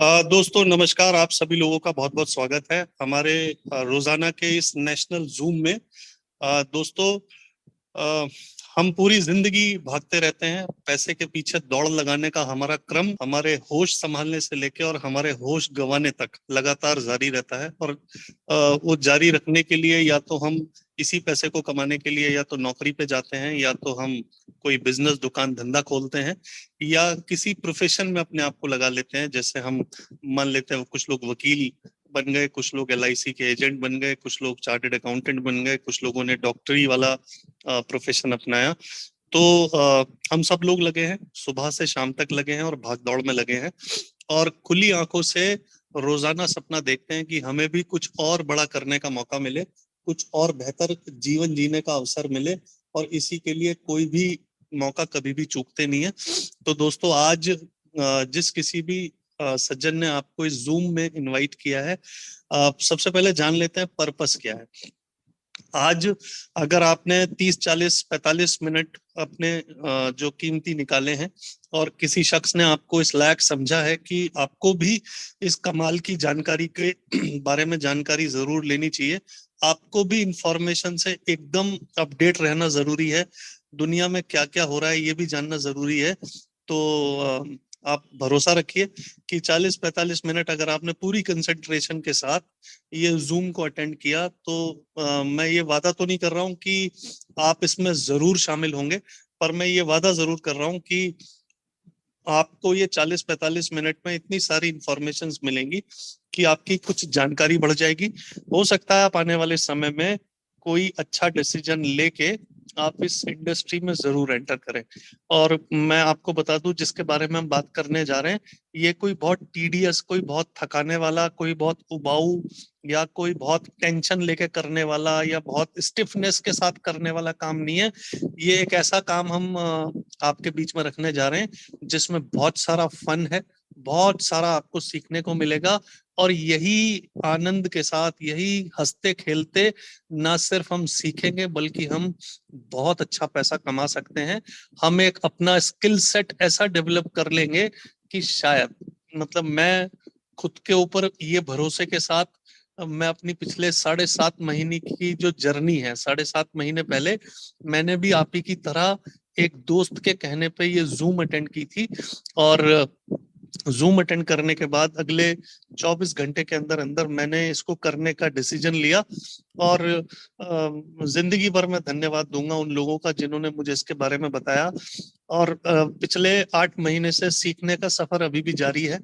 दोस्तों नमस्कार। आप सभी लोगों का बहुत बहुत स्वागत है हमारे रोजाना के इस नेशनल जूम में। दोस्तों, अ, हम पूरी जिंदगी भागते रहते हैं, पैसे के पीछे दौड़ लगाने का हमारा क्रम हमारे होश संभालने से लेके और हमारे होश गंवाने तक लगातार जारी रहता है। और वो जारी रखने के लिए या तो हम इसी पैसे को कमाने के लिए या तो नौकरी पे जाते हैं, या तो हम कोई बिजनेस दुकान धंधा खोलते हैं, या किसी प्रोफेशन में अपने आप को लगा लेते हैं। जैसे हम मान लेते हैं कुछ लोग वकील बन गए, कुछ लोग एलआईसी के एजेंट बन गए, कुछ लोग चार्टर्ड अकाउंटेंट बन गए, कुछ लोगों ने डॉक्टरी वाला प्रोफेशन अपनाया। तो हम सब लोग लगे हैं, सुबह से शाम तक लगे हैं और भाग दौड़ में लगे हैं, और खुली आंखों से रोजाना सपना देखते हैं कि हमें भी कुछ और बड़ा करने का मौका मिले, कुछ और बेहतर जीवन जीने का अवसर मिले, और इसी के लिए कोई भी मौका कभी भी चूकते नहीं है। तो दोस्तों, आज जिस किसी भी सज्जन ने आपको इस जूम में इनवाइट किया है, सबसे पहले जान लेते हैं पर्पस क्या है। आज अगर आपने 30, 40, 45 मिनट अपने जो कीमती निकाले हैं, और किसी शख्स ने आपको इस लायक समझा है कि आपको भी इस कमाल की जानकारी के बारे में जानकारी जरूर लेनी चाहिए, आपको भी इंफॉर्मेशन से एकदम अपडेट रहना जरूरी है, दुनिया में क्या क्या हो रहा है ये भी जानना जरूरी है। तो आप भरोसा रखिए कि 40-45 मिनट अगर आपने पूरी कंसंट्रेशन के साथ ये जूम को अटेंड किया, तो मैं ये वादा तो नहीं कर रहा हूं कि आप इसमें जरूर शामिल होंगे, पर मैं ये वादा जरूर कर रहा हूं कि आपको ये 40-45 मिनट में इतनी सारी इंफॉर्मेशन मिलेंगी कि आपकी कुछ जानकारी बढ़ जाएगी। हो सकता है आप आने वाले समय में कोई अच्छा डिसीजन लेके आप इस इंडस्ट्री में जरूर एंटर करें। और मैं आपको बता दूं, जिसके बारे में हम बात करने जा रहे हैं, ये कोई बहुत टीडियस, कोई बहुत थकाने वाला, कोई बहुत उबाऊ, या कोई बहुत टेंशन लेके करने वाला, या बहुत स्टिफनेस के साथ करने वाला काम नहीं है। ये एक ऐसा काम हम आपके बीच में रखने जा रहे हैं जिसमें बहुत सारा फन है, बहुत सारा आपको सीखने को मिलेगा, और यही आनंद के साथ, यही हंसते खेलते ना सिर्फ हम सीखेंगे बल्कि हम बहुत अच्छा पैसा कमा सकते हैं। हम एक अपना स्किल सेट ऐसा डेवलप कर लेंगे कि शायद, मतलब मैं खुद के ऊपर ये भरोसे के साथ, मैं अपनी पिछले 7.5 महीने की जो जर्नी है, 7.5 महीने पहले मैंने भी आप ही की तरह एक दोस्त के कहने पे ये जूम अटेंड की थी, और जूम अटेंड करने के बाद अगले 24 घंटे के अंदर अंदर मैंने इसको करने का डिसीजन लिया। और जिंदगी भर मैं धन्यवाद दूंगा उन लोगों का जिन्होंने मुझे इसके बारे में बताया। और पिछले 8 महीने से सीखने का सफर अभी भी जारी है।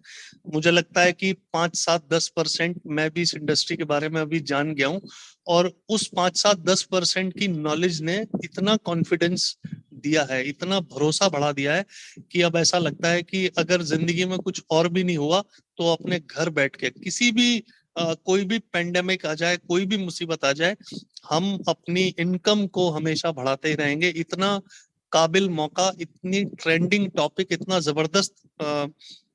मुझे लगता है कि 5, 7, 10% मैं भी इस इंडस्ट्री के बारे में अभी जान गया हूँ, और उस 5, 7, 10% की नॉलेज ने इतना कॉन्फिडेंस दिया है, इतना भरोसा बढ़ा दिया है कि अब ऐसा लगता है कि अगर जिंदगी में कुछ और भी नहीं हुआ तो अपने घर बैठ के किसी भी कोई भी पेंडेमिक आ जाए, कोई भी मुसीबत आ जाए, हम अपनी इनकम को हमेशा बढ़ाते ही रहेंगे। इतना काबिल मौका, इतनी ट्रेंडिंग टॉपिक, इतना जबरदस्त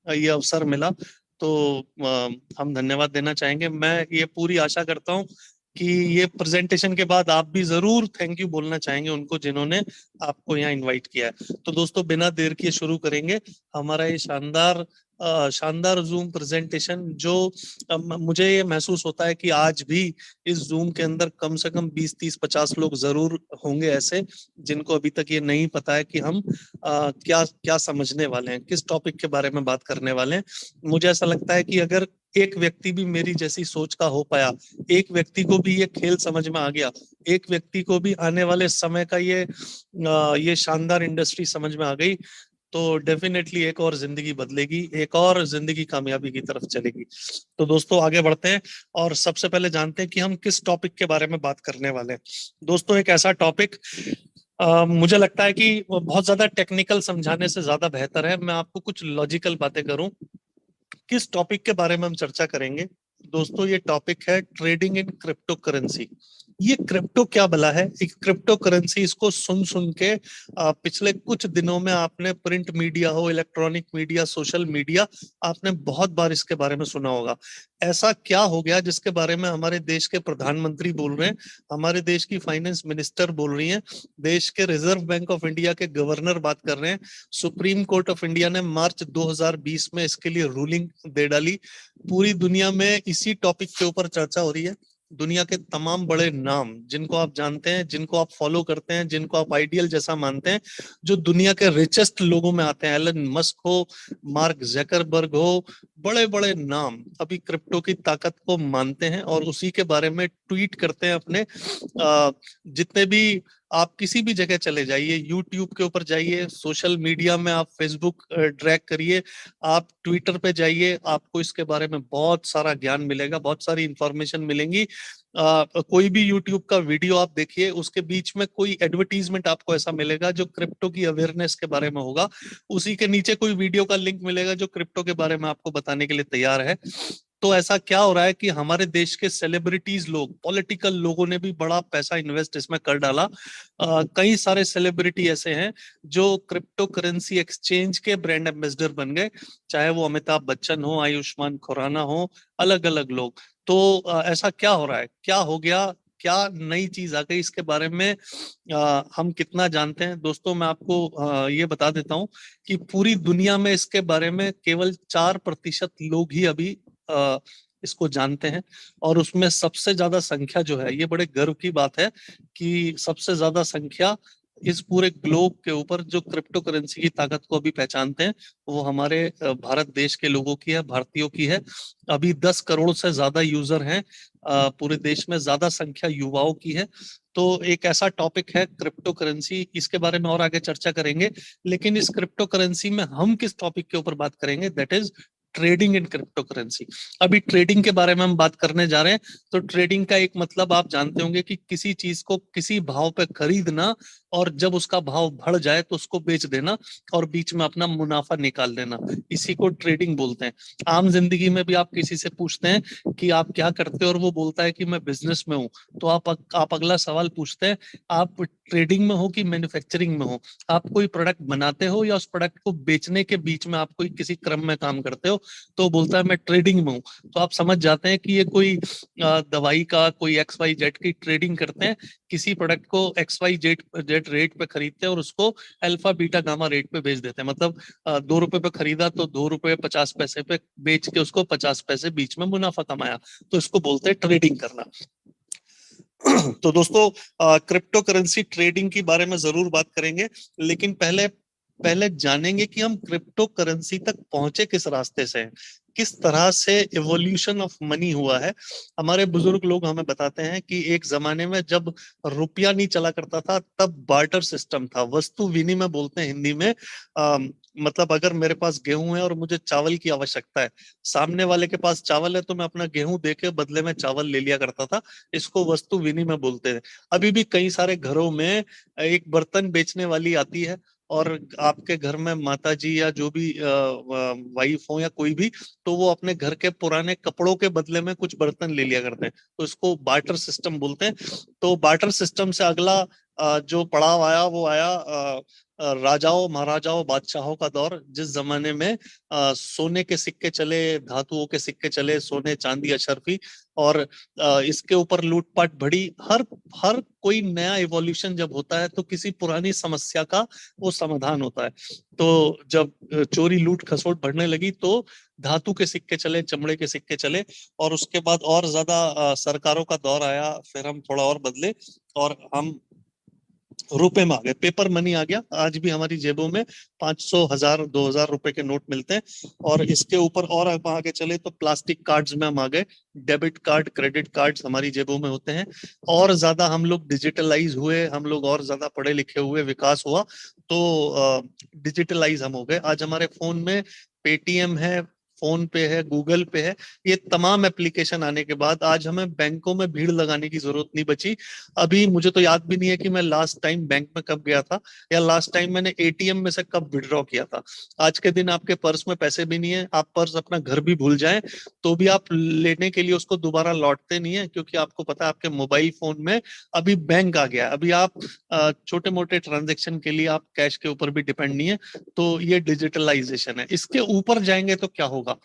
ये अवसर मिला, तो हम धन्यवाद देना चाहेंगे। मैं ये पूरी आशा करता हूँ कि ये प्रेजेंटेशन के बाद आप भी जरूर थैंक यू बोलना चाहेंगे उनको जिन्होंने आपको यहाँ इनवाइट किया है। तो दोस्तों, बिना देर किए शुरू करेंगे हमारा ये शानदार जूम प्रेजेंटेशन, जो मुझे ये महसूस होता है कि आज भी इस जूम के अंदर कम से कम 20, 30, 50 लोग जरूर होंगे ऐसे जिनको अभी तक ये नहीं पता है कि हम क्या क्या समझने वाले हैं, किस टॉपिक के बारे में बात करने वाले हैं। मुझे ऐसा लगता है कि अगर एक व्यक्ति भी मेरी जैसी सोच का हो पाया, एक व्यक्ति को भी ये खेल समझ में आ गया, एक व्यक्ति को भी आने वाले समय का ये शानदार इंडस्ट्री समझ में आ गई, तो डेफिनेटली एक और जिंदगी बदलेगी, एक और जिंदगी कामयाबी की तरफ चलेगी। तो दोस्तों, आगे बढ़ते हैं और सबसे पहले जानते हैं कि हम किस टॉपिक के बारे में बात करने वाले हैं। दोस्तों, एक ऐसा टॉपिक, मुझे लगता है कि बहुत ज्यादा टेक्निकल समझाने से ज्यादा बेहतर है मैं आपको कुछ लॉजिकल बातें करूं। किस टॉपिक के बारे में हम चर्चा करेंगे दोस्तों? ये टॉपिक है ट्रेडिंग इन क्रिप्टो करेंसी। ये क्रिप्टो क्या भला है? एक क्रिप्टो करेंसी, इसको सुन सुन के पिछले कुछ दिनों में आपने प्रिंट मीडिया हो, इलेक्ट्रॉनिक मीडिया, सोशल मीडिया, आपने बहुत बार इसके बारे में सुना होगा। ऐसा क्या हो गया जिसके बारे में हमारे देश के प्रधानमंत्री बोल रहे हैं, हमारे देश की फाइनेंस मिनिस्टर बोल रही हैं, देश के रिजर्व बैंक ऑफ इंडिया के गवर्नर बात कर रहे हैं, सुप्रीम कोर्ट ऑफ इंडिया ने मार्च 2020 में इसके लिए रूलिंग दे डाली। पूरी दुनिया में इसी टॉपिक के ऊपर चर्चा हो रही है। दुनिया के तमाम बड़े नाम जिनको आप जानते हैं, जिनको आप फॉलो करते हैं, जिनको आप आइडियल जैसा मानते हैं, जो दुनिया के रिचेस्ट लोगों में आते हैं, एलन मस्क हो, मार्क जकरबर्ग हो, बड़े बड़े नाम अभी क्रिप्टो की ताकत को मानते हैं और उसी के बारे में ट्वीट करते हैं अपने। जितने भी आप किसी भी जगह चले जाइए, यूट्यूब के ऊपर जाइए, सोशल मीडिया में आप फेसबुक ट्रैक करिए, आप ट्विटर पे जाइए, आपको इसके बारे में बहुत सारा ज्ञान मिलेगा, बहुत सारी इंफॉर्मेशन मिलेंगी। कोई भी यूट्यूब का वीडियो आप देखिए, उसके बीच में कोई एडवर्टीजमेंट आपको ऐसा मिलेगा जो क्रिप्टो की अवेयरनेस के बारे में होगा, उसी के नीचे कोई वीडियो का लिंक मिलेगा जो क्रिप्टो के बारे में आपको बताने के लिए तैयार है। तो ऐसा क्या हो रहा है कि हमारे देश के सेलिब्रिटीज लोग, पॉलिटिकल लोगों ने भी बड़ा पैसा इन्वेस्ट इसमें कर डाला। कई सारे सेलिब्रिटी ऐसे हैं जो क्रिप्टो करेंसी एक्सचेंज के ब्रांड एम्बेसडर बन गए, चाहे वो अमिताभ बच्चन हो, आयुष्मान खुराना हो, अलग अलग लोग। तो ऐसा क्या हो रहा है, क्या हो गया, क्या नई चीज आ गई, इसके बारे में हम कितना जानते हैं? दोस्तों मैं आपको ये बता देता हूं कि पूरी दुनिया में इसके बारे में केवल 4% लोग ही अभी इसको जानते हैं। और उसमें सबसे ज्यादा संख्या जो है, ये बड़े गर्व की बात है कि सबसे ज्यादा संख्या इस पूरे ग्लोब के ऊपर जो क्रिप्टो करेंसी की ताकत को अभी पहचानते हैं, वो हमारे भारत देश के लोगों की है, भारतीयों की है। अभी 10 करोड़ से ज्यादा यूजर हैं पूरे देश में, ज्यादा संख्या युवाओं की है। तो एक ऐसा टॉपिक है क्रिप्टो करेंसी, इसके बारे में और आगे चर्चा करेंगे। लेकिन इस क्रिप्टो करेंसी में हम किस टॉपिक के ऊपर बात करेंगे, that is trading in crypto currency. अभी ट्रेडिंग के बारे में हम बात करने जा रहे हैं। तो ट्रेडिंग का एक मतलब आप जानते होंगे कि किसी चीज को किसी भाव पे खरीदना और जब उसका भाव बढ़ जाए तो उसको बेच देना और बीच में अपना मुनाफा निकाल लेना, इसी को ट्रेडिंग बोलते हैं। आम जिंदगी में भी आप किसी से पूछते हैं कि आप क्या करते हो और वो बोलता है कि मैं बिजनेस में हूँ, तो आप अगला सवाल पूछते हैं, आप ट्रेडिंग में हो कि मैन्युफैक्चरिंग में हो? आप कोई प्रोडक्ट बनाते हो या उस प्रोडक्ट को बेचने के बीच में आप कोई किसी क्रम में काम करते हो? तो बोलता है मैं ट्रेडिंग में हूँ। तो आप समझ जाते हैं कि ये कोई दवाई का कोई XYZ की ट्रेडिंग करते हैं, किसी प्रोडक्ट को XYZ रेट पे खरीदते हैं और उसको अल्फा बीटा गामा रेट पे बेच देते हैं। मतलब 2 रुपए पे खरीदा तो 2 रुपए 50 पैसे पे बेच के उसको 50 पैसे बीच में मुनाफा कमाया, तो इसको बोलते हैं ट्रेडिंग करना। तो दोस्तों क्रिप्टो करेंसी ट्रेडिंग के बारे में जरूर बात करेंगे, लेकिन पहले पहले जानेंगे कि हम क्रिप्टो करेंसी तक पहुंचे किस रास्ते से हैं, किस तरह से इवोल्यूशन ऑफ मनी हुआ है। हमारे बुजुर्ग लोग हमें बताते हैं कि एक जमाने में जब रुपया नहीं चला करता था तब बार्टर सिस्टम था, वस्तु विनिमय बोलते हैं हिंदी में। मतलब अगर मेरे पास गेहूं है और मुझे चावल की आवश्यकता है, सामने वाले के पास चावल है तो मैं अपना गेहूं देके बदले में चावल ले लिया करता था, इसको वस्तु विनिमय बोलते हैं। अभी भी कई सारे घरों में एक बर्तन बेचने वाली आती है और आपके घर में माता जी या जो भी वाइफ हो या कोई भी, तो वो अपने घर के पुराने कपड़ों के बदले में कुछ बर्तन ले लिया करते हैं, तो इसको बार्टर सिस्टम बोलते हैं। तो बार्टर सिस्टम से अगला जो पड़ाव आया वो आया राजाओं महाराजाओं बादशाहों का दौर, जिस जमाने में सोने के सिक्के चले, धातुओं के सिक्के चले, सोने चांदी अशर्फी, और इसके ऊपर लूटपाट बढ़ी। हर हर कोई नया इवोल्यूशन जब होता है तो किसी पुरानी समस्या का वो समाधान होता है। तो जब चोरी लूट खसोट बढ़ने लगी तो धातु के सिक्के चले, चमड़े के सिक्के चले, और उसके बाद और ज्यादा सरकारों का दौर आया, फिर हम थोड़ा और बदले और हम रुपए में आ गए, पेपर मनी आ गया। आज भी हमारी जेबों में 500 1000 2000 रुपए के नोट मिलते हैं। और इसके ऊपर और आगे चले तो प्लास्टिक कार्ड्स में हम आ गए, डेबिट कार्ड क्रेडिट कार्ड्स हमारी जेबों में होते हैं। और ज्यादा हम लोग डिजिटलाइज हुए, हम लोग और ज्यादा पढ़े लिखे हुए, विकास हुआ, तो डिजिटलाइज हम हो गए। आज हमारे फोन में पेटीएम है, फोन पे है, गूगल पे है, ये तमाम एप्लीकेशन आने के बाद आज हमें बैंकों में भीड़ लगाने की जरूरत नहीं बची। अभी मुझे तो याद भी नहीं है कि मैं लास्ट टाइम बैंक में कब गया था, या लास्ट टाइम मैंने एटीएम में से कब विड्रॉ किया था। आज के दिन आपके पर्स में पैसे भी नहीं है, आप पर्स अपना घर भी भूल जाएं तो भी आप लेने के लिए उसको दोबारा लौटते नहीं है, क्योंकि आपको पता है आपके मोबाइल फोन में अभी बैंक आ गया है। अभी आप छोटे मोटे ट्रांजेक्शन के लिए आप कैश के ऊपर भी डिपेंड नहीं है। तो ये डिजिटलाइजेशन है। इसके ऊपर जाएंगे तो क्या होगा?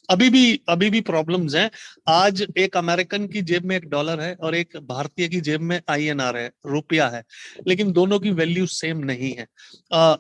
अभी भी प्रॉब्लम्स हैं। आज एक अमेरिकन की जेब में $1 है और एक भारतीय की जेब में INR है, रुपया है, लेकिन दोनों की वैल्यू सेम नहीं है।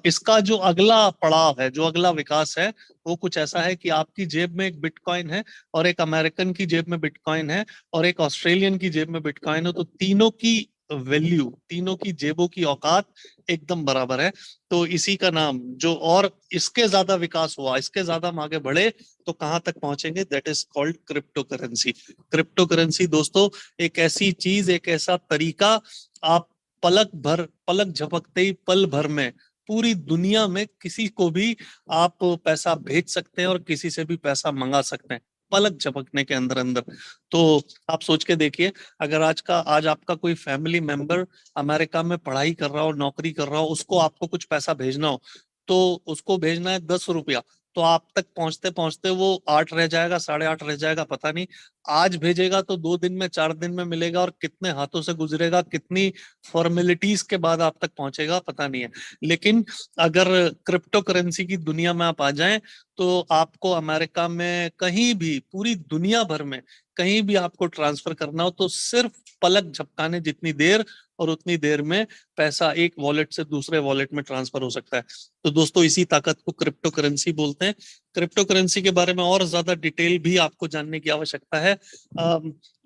इसका जो अगला पड़ाव है, जो अगला विकास है, वो कुछ ऐसा है कि आपकी जेब में एक बिटकॉइन है और एक अमेरिकन की जेब में बिटकॉइन है और एक ऑस्ट्रेलियन की जेब में बिटकॉइन है, तो तीनों की वैल्यू, तीनों की जेबों की औकात एकदम बराबर है। तो इसी का नाम जो, और इसके ज्यादा विकास हुआ, इसके ज्यादा हम आगे बढ़े तो कहां तक पहुंचेंगे? That is called crypto currency. Crypto currency दोस्तों एक ऐसी चीज, एक ऐसा तरीका, आप पलक झपकते ही पल भर में पूरी दुनिया में किसी को भी आप पैसा भेज सकते हैं और किसी से भी पैसा मंगा सकते हैं पलक झपकने के अंदर अंदर। तो आप सोच के देखिए, अगर आज आपका कोई फैमिली मेंबर अमेरिका में पढ़ाई कर रहा हो, नौकरी कर रहा हो, उसको आपको कुछ पैसा भेजना हो, तो उसको भेजना है ₹10, तो आप तक पहुंचते पहुंचते वो 8 रह जाएगा, 8.5 रह जाएगा, पता नहीं। आज भेजेगा तो 2 दिन में, 4 दिन में मिलेगा, और कितने हाथों से गुजरेगा, कितनी फॉर्मेलिटीज के बाद आप तक पहुंचेगा, पता नहीं है। लेकिन अगर क्रिप्टो करेंसी की दुनिया में आप आ जाएं तो आपको अमेरिका में कहीं भी, पूरी दुनिया भर में कहीं भी आपको ट्रांसफर करना हो तो सिर्फ पलक झपकाने जितनी देर, और उतनी देर में पैसा एक वॉलेट से दूसरे वॉलेट में ट्रांसफर हो सकता है। तो दोस्तों इसी ताकत को क्रिप्टो करेंसी बोलते हैं। क्रिप्टो करेंसी के बारे में और ज्यादा डिटेल भी आपको जानने की आवश्यकता है।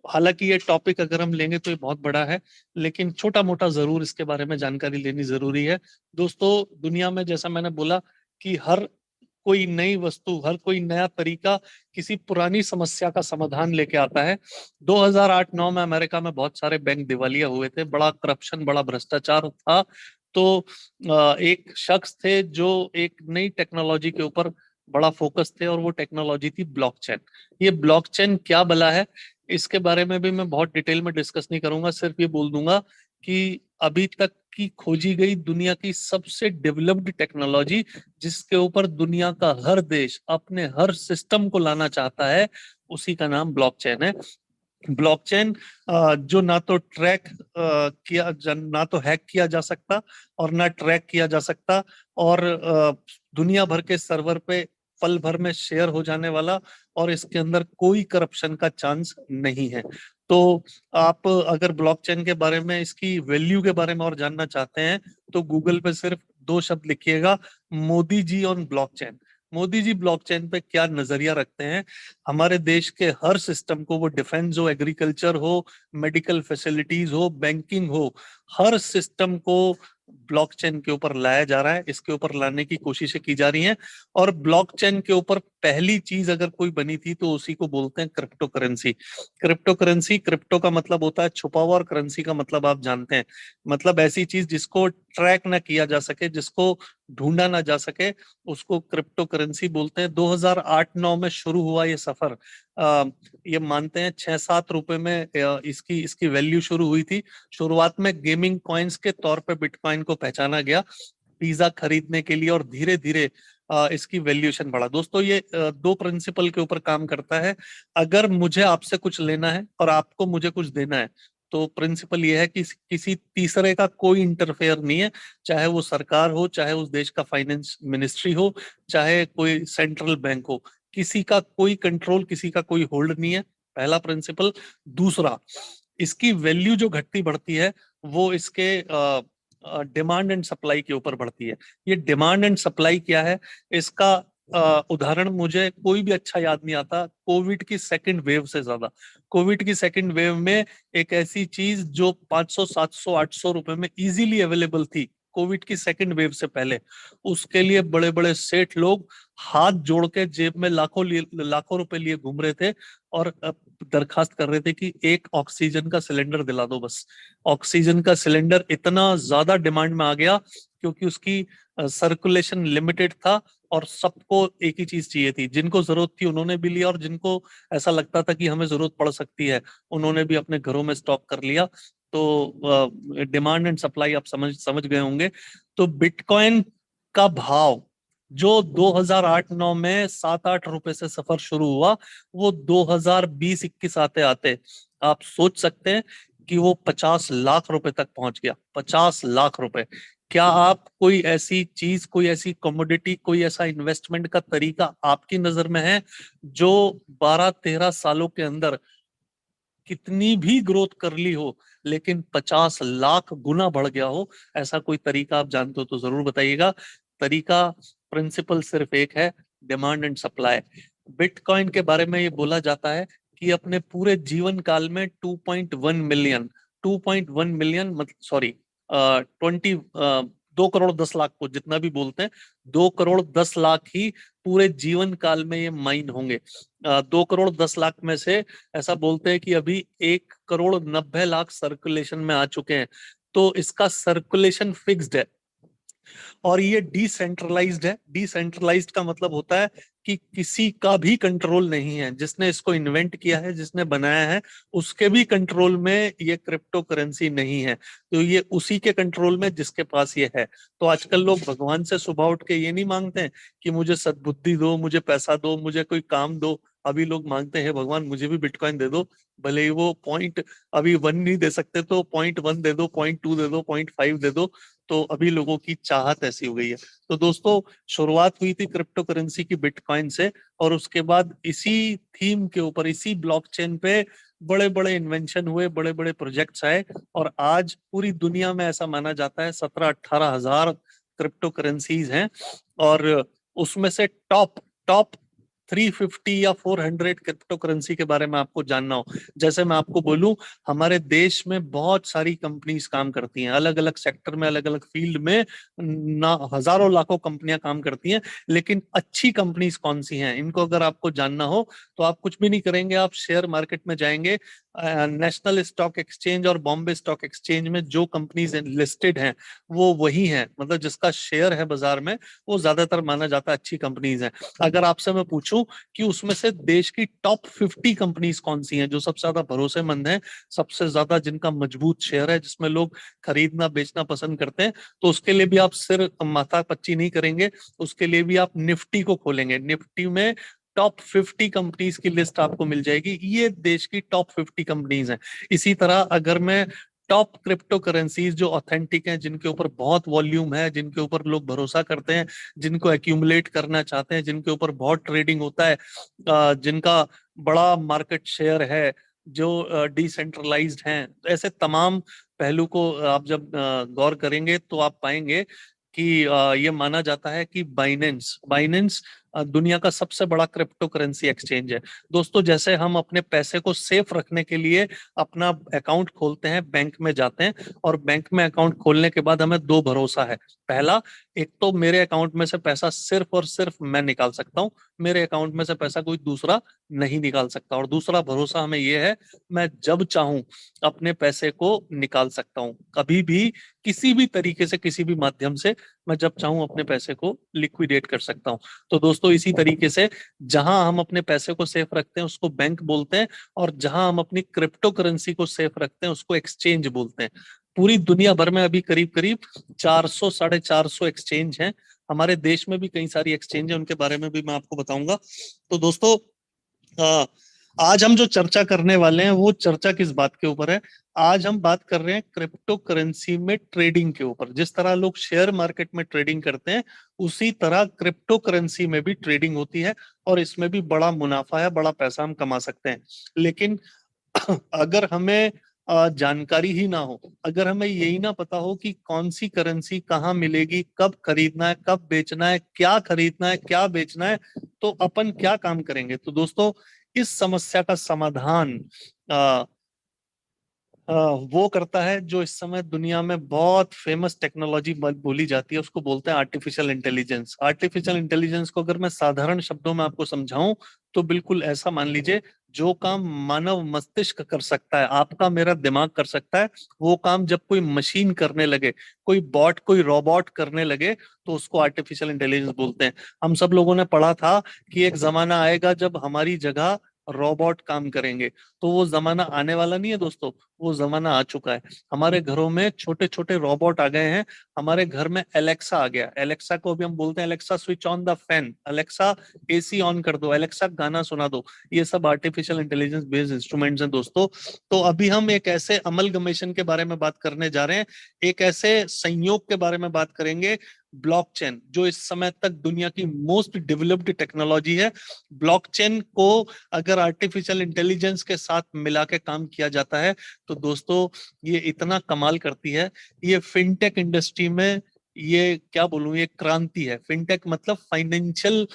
हालांकि ये टॉपिक अगर हम लेंगे तो ये बहुत बड़ा है, लेकिन छोटा मोटा जरूर इसके बारे में जानकारी लेनी जरूरी है। दोस्तों दुनिया में, जैसा मैंने बोला, कि हर कोई नई वस्तु, हर कोई नया तरीका किसी पुरानी समस्या का समाधान लेके आता है। 2008-9 में अमेरिका में बहुत सारे बैंक दिवालिया हुए थे, बड़ा करप्शन, बड़ा भ्रष्टाचार था। तो एक शख्स थे जो एक नई टेक्नोलॉजी के ऊपर बड़ा फोकस थे, और वो टेक्नोलॉजी थी ब्लॉकचेन। ये ब्लॉकचेन क्या भला है, इसके बारे में भी मैं बहुत डिटेल में डिस्कस नहीं करूंगा, सिर्फ ये बोल दूंगा कि अभी तक की खोजी गई दुनिया की सबसे डेवलप्ड टेक्नोलॉजी, जिसके ऊपर दुनिया का हर देश अपने हर सिस्टम को लाना चाहता है, उसी का नाम ब्लॉकचेन है। ब्लॉकचेन जो ना तो ना तो हैक किया जा सकता और ना ट्रैक किया जा सकता, और दुनिया भर के सर्वर पे पल भर में शेयर हो जाने वाला, और इसके अंदर कोई करप्शन का चांस नहीं है। तो आप अगर ब्लॉकचेन के बारे में, इसकी वैल्यू के बारे में और जानना चाहते हैं तो गूगल पे सिर्फ 2 शब्द लिखिएगा, Modi ji on blockchain. Modi ji blockchain पे क्या नजरिया रखते हैं, हमारे देश के हर सिस्टम को, वो डिफेंस हो, एग्रीकल्चर हो, मेडिकल फैसिलिटीज हो, बैंकिंग हो, हर सिस्टम को ब्लॉकचेन के ऊपर लाया जा रहा है, इसके ऊपर लाने की कोशिशें की जा रही हैं। और ब्लॉकचेन के ऊपर पहली चीज अगर कोई बनी थी तो उसी को बोलते हैं crypto currency. Crypto currency, crypto का मतलब होता है छुपा हुआ, और करेंसी का मतलब आप जानते हैं, मतलब ऐसी चीज जिसको ट्रैक ना किया जा सके, जिसको ढूंढा ना जा सके, उसको क्रिप्टो करेंसी बोलते हैं। 2008-9 में शुरू हुआ ये सफर। ये मानते हैं 6-7 रुपए में इसकी इसकी वैल्यू शुरू हुई थी। शुरुआत में गेमिंग कॉइन्स के तौर पे बिटकॉइन को पहचाना गया, पिज्जा खरीदने के लिए, और धीरे धीरे इसकी वैल्यूएशन बढ़ा। दोस्तों ये 2 प्रिंसिपल के ऊपर काम करता है। अगर मुझे आपसे कुछ लेना है और आपको मुझे कुछ देना है, तो प्रिंसिपल ये है कि किसी तीसरे का कोई इंटरफेयर नहीं है, चाहे वो सरकार हो, चाहे उस देश का फाइनेंस मिनिस्ट्री हो, चाहे कोई सेंट्रल बैंक हो, किसी का कोई कंट्रोल, किसी का कोई होल्ड नहीं है, पहला प्रिंसिपल। दूसरा, इसकी वैल्यू जो घटती बढ़ती है वो इसके डिमांड एंड सप्लाई के ऊपर बढ़ती है। ये डिमांड एंड सप्लाई क्या है, इसका उदाहरण मुझे कोई भी अच्छा याद नहीं आता, कोविड की सेकंड वेव से ज्यादा। कोविड की सेकंड वेव में एक ऐसी चीज जो 500, 700, 800 रुपए में इजीली अवेलेबल थी कोविड की सेकंड वेव से पहले, उसके लिए बड़े बड़े सेठ लोग हाथ जोड़ के जेब में लाखों रुपए लिए घूम रहे थे, और दरखास्त कर रहे थे कि एक ऑक्सीजन का सिलेंडर दिला दो बस। ऑक्सीजन का सिलेंडर इतना ज्यादा डिमांड में आ गया क्योंकि उसकी सर्कुलेशन लिमिटेड था और सबको एक ही चीज चाहिए थी। जिनको जरूरत थी उन्होंने भी लिया और जिनको ऐसा लगता था कि हमें जरूरत पड़ सकती है उन्होंने भी अपने घरों में स्टॉक कर लिया। तो डिमांड एंड सप्लाई आप समझ समझ गए होंगे। तो बिटकॉइन का भाव जो 2008-9 में 7-8 रुपए से सफर शुरू हुआ, वो 2020-21 आते आते आप सोच सकते हैं कि वो 50 लाख रुपए तक पहुंच गया। 50 लाख रुपए। क्या आप कोई ऐसी चीज, कोई ऐसी कमोडिटी, कोई ऐसा इन्वेस्टमेंट का तरीका आपकी नजर में है जो 12-13 सालों के अंदर कितनी भी ग्रोथ कर ली हो लेकिन 50 लाख गुना बढ़ गया हो? ऐसा कोई तरीका आप जानते हो तो जरूर बताइएगा। तरीका, प्रिंसिपल सिर्फ एक है, डिमांड एंड सप्लाई। बिटकॉइन के बारे में ये बोला जाता है कि अपने पूरे जीवन काल में 2.1 मिलियन मतलब सॉरी 2 करोड़ 10 लाख को जितना भी बोलते हैं, 2 करोड़ 10 लाख ही पूरे जीवन काल में ये माइन होंगे। 2 करोड़ 10 लाख में से ऐसा बोलते हैं कि अभी 1 करोड़ 90 लाख सर्कुलेशन में आ चुके हैं। तो इसका सर्कुलेशन फिक्स्ड है और ये डिसेंट्रलाइज्ड है। डिसेंट्रलाइज्ड का मतलब होता है कि किसी का भी कंट्रोल नहीं है। जिसने इसको इन्वेंट किया है, जिसने बनाया है, उसके भी कंट्रोल में ये क्रिप्टो करेंसी नहीं है। तो ये उसी के कंट्रोल में जिसके पास ये है। तो आजकल लोग भगवान से सुबह उठ के ये नहीं मांगते हैं कि मुझे सद्बुद्धि दो, मुझे पैसा दो, मुझे कोई काम दो। अभी लोग मांगते हैं भगवान मुझे भी बिटकॉइन दे दो, भले ही वो पॉइंट अभी 1 नहीं दे सकते तो 0.1 दे दो, 0.2 दे दो, 0.5 दे दो। तो अभी लोगों की चाहत ऐसी हो गई है। तो दोस्तों, शुरुआत हुई थी क्रिप्टो करेंसी की बिटकॉइन से और उसके बाद इसी थीम के ऊपर, इसी ब्लॉकचेन पे बड़े बड़े इन्वेंशन हुए, बड़े बड़े प्रोजेक्ट्स आए और आज पूरी दुनिया में ऐसा माना जाता है 17-18 हजार क्रिप्टो करेंसीज हैं। और उसमें से टॉप टॉप 350 या 400 क्रिप्टो करेंसी के बारे में आपको जानना हो, जैसे मैं आपको बोलूं, हमारे देश में बहुत सारी कंपनीज काम करती हैं, अलग अलग सेक्टर में, अलग अलग फील्ड में ना हजारों लाखों कंपनियां काम करती हैं। लेकिन अच्छी कंपनीज कौन सी हैं, इनको अगर आपको जानना हो तो आप कुछ भी नहीं करेंगे, आप शेयर मार्केट में जाएंगे। नेशनल स्टॉक एक्सचेंज और बॉम्बे स्टॉक एक्सचेंज में जो कंपनीज लिस्टेड हैं वो वही हैं, मतलब जिसका शेयर है बाजार में, वो ज्यादातर माना जाता है अच्छी कंपनीज हैं। अगर आपसे मैं पूछूं कि उसमें से देश की टॉप 50 कंपनीज कौन सी हैं जो सबसे ज्यादा भरोसेमंद हैं, सबसे ज्यादा जिनका मजबूत शेयर है, जिसमें लोग खरीदना बेचना पसंद करते हैं, तो उसके लिए भी आप सिर माथा पच्ची नहीं करेंगे, उसके लिए भी आप निफ्टी को खोलेंगे। निफ्टी में टॉप 50 कंपनीज की लिस्ट आपको मिल जाएगी। ये देश की टॉप 50 कंपनीज हैं। इसी तरह अगर मैं टॉप क्रिप्टो करेंसीज जो ऑथेंटिक हैं, जिनके ऊपर बहुत वॉल्यूम है, जिनके ऊपर लोग भरोसा करते हैं, जिनको एक्यूमुलेट करना चाहते हैं, जिनके ऊपर बहुत ट्रेडिंग होता है, जिनका बड़ा मार्केट शेयर है, जो डिसेंट्रलाइज्ड हैं, तो ऐसे तमाम पहलू को आप जब गौर करेंगे तो आप पाएंगे कि ये माना जाता है कि बाइनेंस बाइनेंस दुनिया का सबसे बड़ा क्रिप्टो करेंसी एक्सचेंज है। दोस्तों, जैसे हम अपने पैसे को सेफ रखने के लिए अपना अकाउंट खोलते हैं, बैंक में जाते हैं और बैंक में अकाउंट खोलने के बाद हमें दो भरोसा है। पहला, एक तो मेरे अकाउंट में से पैसा सिर्फ और सिर्फ मैं निकाल सकता हूं, मेरे अकाउंट में से पैसा कोई दूसरा नहीं निकाल सकता। और दूसरा भरोसा हमें यह है, मैं जब चाहूं अपने पैसे को निकाल सकता हूं, कभी भी, किसी भी तरीके से, किसी भी माध्यम से मैं जब चाहूं अपने पैसे को लिक्विडेट कर सकता हूं। तो दोस्तों, इसी तरीके से जहां हम अपने पैसे को सेफ रखते हैं उसको बैंक बोलते हैं और जहां हम अपनी क्रिप्टो करेंसी को सेफ रखते हैं उसको एक्सचेंज बोलते हैं। पूरी दुनिया भर में अभी करीब करीब 400 450 एक्सचेंज हैं। हमारे देश में भी कई सारी एक्सचेंज है, उनके बारे में भी मैं आपको बताऊंगा। तो दोस्तों, अ, आज हम जो चर्चा करने वाले हैं वो चर्चा किस बात के ऊपर है? आज हम बात कर रहे हैं क्रिप्टो करेंसी में ट्रेडिंग के ऊपर। जिस तरह लोग शेयर मार्केट में ट्रेडिंग करते हैं, उसी तरह क्रिप्टो करेंसी में भी ट्रेडिंग होती है और इसमें भी बड़ा मुनाफा है, बड़ा पैसा हम कमा सकते हैं। लेकिन अगर हमें जानकारी ही ना हो, अगर हमें यही ना पता हो कि कौन सी करेंसी कहाँ मिलेगी, कब खरीदना है, कब बेचना है, क्या खरीदना है, क्या बेचना है, तो अपन क्या काम करेंगे? तो दोस्तों, इस समस्या का समाधान वो करता है जो इस समय दुनिया में बहुत फेमस टेक्नोलॉजी बोली जाती है, उसको बोलते हैं आर्टिफिशियल इंटेलिजेंस। आर्टिफिशियल इंटेलिजेंस को अगर मैं साधारण शब्दों में आपको समझाऊं तो बिल्कुल ऐसा मान लीजिए, जो काम मानव मस्तिष्क कर सकता है, आपका मेरा दिमाग कर सकता है, वो काम जब कोई मशीन करने लगे, कोई बॉट कोई रोबोट करने लगे, तो उसको आर्टिफिशियल इंटेलिजेंस बोलते हैं। हम सब लोगों ने पढ़ा था कि एक जमाना आएगा जब हमारी जगह रोबोट काम करेंगे। तो वो जमाना आने वाला नहीं है दोस्तों, वो जमाना आ चुका है। हमारे घरों में छोटे छोटे रोबोट आ गए हैं। हमारे घर में एलेक्सा आ गया। एलेक्सा को अभी हम बोलते हैं Alexa switch on the fan, Alexa AC on कर दो, एलेक्सा गाना सुना दो। ये सब आर्टिफिशियल इंटेलिजेंस बेस्ड इंस्ट्रूमेंट्स हैं दोस्तों। तो अभी हम एक ऐसे अमलगमेशन के बारे में बात करने जा रहे हैं, एक ऐसे संयोग के बारे में बात करेंगे, ब्लॉकचेन, जो इस समय तक दुनिया की मोस्ट डेवलप्ड टेक्नोलॉजी है। ब्लॉकचेन को अगर आर्टिफिशियल इंटेलिजेंस के साथ मिला के काम किया जाता है तो दोस्तों ये इतना कमाल करती है। ये फिनटेक इंडस्ट्री में, ये क्या बोलूं, ये क्रांति है। फिनटेक मतलब फाइनेंशियल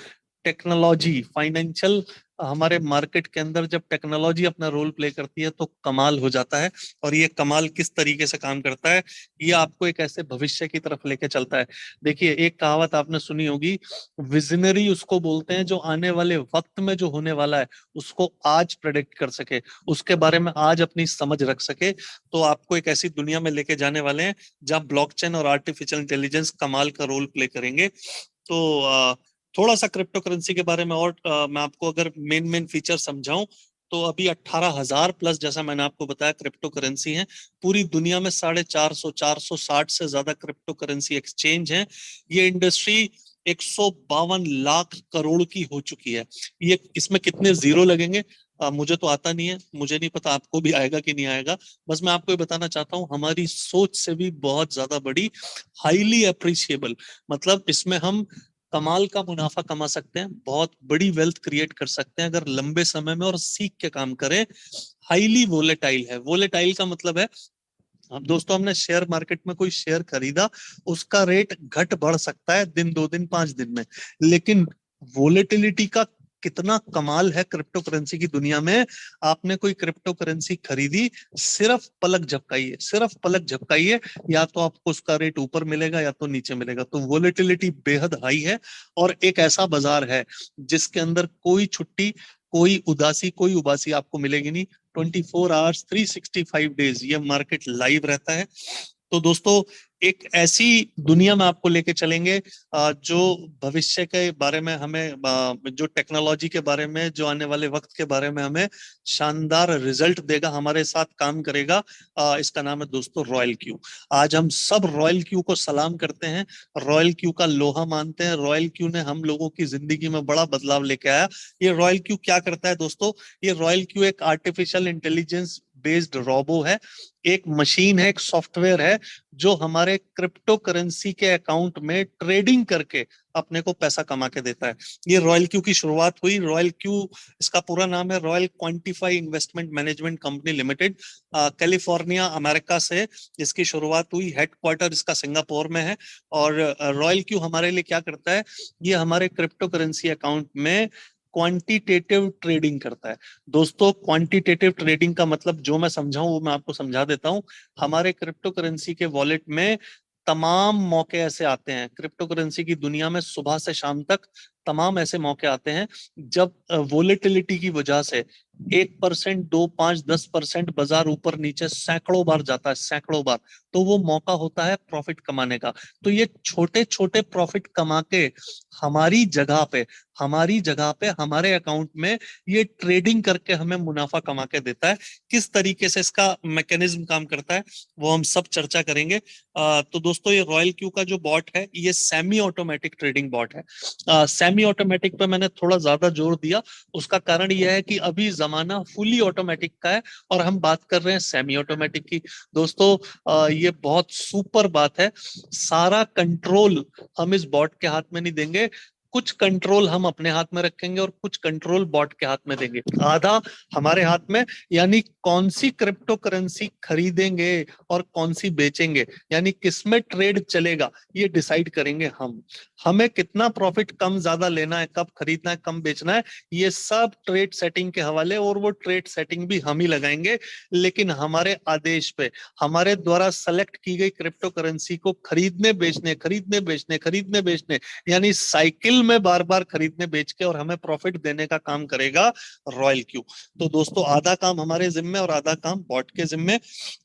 टेक्नोलॉजी, फाइनेंशियल, हमारे मार्केट के अंदर जब टेक्नोलॉजी अपना रोल प्ले करती है तो कमाल हो जाता है। और ये कमाल किस तरीके से काम करता है, ये आपको एक ऐसे भविष्य की तरफ लेके चलता है। देखिए, एक कहावत आपने सुनी होगी, विजनरी उसको बोलते हैं जो आने वाले वक्त में जो होने वाला है उसको आज प्रेडिक्ट कर सके, उसके बारे में आज अपनी समझ रख सके। तो आपको एक ऐसी दुनिया में लेके जाने वाले हैं जहां ब्लॉकचेन और आर्टिफिशियल इंटेलिजेंस कमाल का रोल प्ले करेंगे। तो थोड़ा सा क्रिप्टो करेंसी के बारे में और मैं आपको अगर मेन मेन फीचर समझाऊं तो अभी 18,000 प्लस, जैसा मैंने आपको बताया, क्रिप्टो करेंसी है। पूरी दुनिया में 450 460 से ज्यादा क्रिप्टो करेंसी एक्सचेंज है। ये इंडस्ट्री 152 लाख करोड़ की हो चुकी है। ये इसमें कितने जीरो लगेंगे मुझे तो आता नहीं है, मुझे नहीं पता आपको भी आएगा कि नहीं आएगा। बस मैं आपको ये बताना चाहता हूँ, हमारी सोच से भी बहुत ज्यादा बड़ी, हाईली अप्रिशिएबल, मतलब इसमें हम कमाल का मुनाफा कमा सकते हैं, बहुत बड़ी वेल्थ क्रिएट कर सकते हैं अगर लंबे समय में और सीख के काम करें। हाईली वोलेटाइल है। वोलेटाइल का मतलब है, अब दोस्तों हमने शेयर मार्केट में कोई शेयर खरीदा, उसका रेट घट बढ़ सकता है दिन, 2 दिन, 5 दिन में, लेकिन वोलेटिलिटी का कितना कमाल है क्रिप्टो करेंसी की दुनिया में। आपने कोई क्रिप्टो करेंसी खरीदी, सिर्फ पलक झपकाइए, सिर्फ पलक झपकाइए, या तो आपको उसका रेट ऊपर मिलेगा या तो नीचे मिलेगा। तो वोलेटिलिटी बेहद हाई है। और एक ऐसा बाजार है जिसके अंदर कोई छुट्टी, कोई उदासी, कोई उबासी आपको मिलेगी नहीं। 24 आवर्स 365 डेज ये मार्केट लाइव रहता है। तो दोस्तों, एक ऐसी दुनिया में आपको लेके चलेंगे जो भविष्य के बारे में हमें, जो टेक्नोलॉजी के बारे में, जो आने वाले वक्त के बारे में हमें शानदार रिजल्ट देगा, हमारे साथ काम करेगा। इसका नाम है दोस्तों रॉयल क्यू। आज हम सब रॉयल क्यू को सलाम करते हैं, रॉयल क्यू का लोहा मानते हैं। रॉयल क्यू ने हम लोगों की जिंदगी में बड़ा बदलाव लेके आया। ये रॉयल क्यू क्या करता है दोस्तों, ये रॉयल क्यू एक आर्टिफिशियल इंटेलिजेंस बेस्ड रोबो है, एक मशीन है, एक सॉफ्टवेयर है, जो हमारे क्रिप्टो करेंसी के अकाउंट में ट्रेडिंग करके अपने को पैसा कमा के देता है। ये रॉयल क्यू की शुरुआत हुई, रॉयल क्यू, इसका पूरा नाम है royal quantify investment management company limited, California, America से इसकी शुरुआत हुई। हेडक्वार्टर इसका सिंगापुर में है। और रॉयल क्यू हमारे लिए क्या करता है, ये हमारे क्रिप्टो करेंसी अकाउंट में क्वांटिटेटिव ट्रेडिंग करता है। दोस्तों, क्वांटिटेटिव ट्रेडिंग का मतलब जो मैं समझाऊं वो मैं आपको समझा देता हूं। हमारे क्रिप्टो करेंसी के वॉलेट में तमाम मौके ऐसे आते हैं, क्रिप्टो करेंसी की दुनिया में सुबह से शाम तक तमाम ऐसे मौके आते हैं जब वोलेटिलिटी की वजह से 1%, 2, 5, 10% बाजार ऊपर नीचे सैकड़ों बार जाता है, सैकड़ों बार। तो वो मौका होता है प्रॉफिट कमाने का। तो ये छोटे छोटे प्रॉफिट कमा के हमारी जगह पे, हमारे अकाउंट में ये ट्रेडिंग करके हमें मुनाफा कमा के देता है। किस तरीके से इसका मैकेनिज्म काम करता है वो हम सब चर्चा करेंगे। तो दोस्तों, ये रॉयल क्यू का जो बॉट है, ये सेमी ऑटोमेटिक ट्रेडिंग बॉट है। सेमी ऑटोमेटिक पे मैंने थोड़ा ज्यादा जोर दिया, उसका कारण यह है कि अभी जमाना फुली ऑटोमेटिक का है और हम बात कर रहे हैं सेमी ऑटोमेटिक की। दोस्तों, ये बहुत सुपर बात है। सारा कंट्रोल हम इस बॉट के हाथ में नहीं देंगे। कुछ कंट्रोल हम अपने हाथ में रखेंगे और कुछ कंट्रोल बॉट के हाथ में देंगे, आधा हमारे हाथ में। यानी कौन सी क्रिप्टो करेंसी खरीदेंगे और कौन सी बेचेंगे, यानी किसमें ट्रेड चलेगा, ये डिसाइड करेंगे हम। हमें कितना प्रॉफिट कम ज्यादा लेना है, कब खरीदना है, कम बेचना है, ये सब ट्रेड सेटिंग के हवाले, और वो ट्रेड सेटिंग भी हम ही लगाएंगे, लेकिन हमारे आदेश पे, हमारे द्वारा सेलेक्ट की गई क्रिप्टो करेंसी को खरीदने बेचने, खरीदने बेचने, खरीदने बेचने, यानी साइकिल में बार बार खरीदने बेच के और हमें प्रॉफिट देने का काम करेगा रॉयल क्यू। तो दोस्तों आधा काम हमारे जिम्मे और आधा काम बॉट के जिम्मे।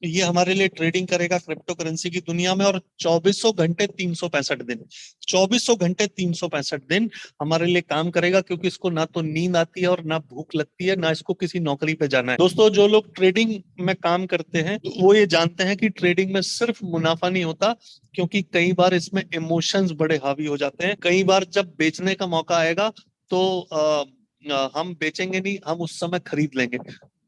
ये हमारे लिए ट्रेडिंग करेगा क्रिप्टो करेंसी की दुनिया में, और 2400 घंटे 365 दिन, 2400 घंटे 365 दिन हमारे लिए काम करेगा, क्योंकि इसको ना तो नींद आती है और ना भूख लगती है, ना इसको किसी नौकरी पे जाना है। दोस्तों जो लोग ट्रेडिंग में काम करते हैं वो ये जानते हैं कि ट्रेडिंग में सिर्फ मुनाफा नहीं होता, क्योंकि कई बार इसमें इमोशंस बड़े हावी हो जाते हैं। कई बार जब बेचने का मौका आएगा तो हम बेचेंगे नहीं, हम उस समय खरीद लेंगे।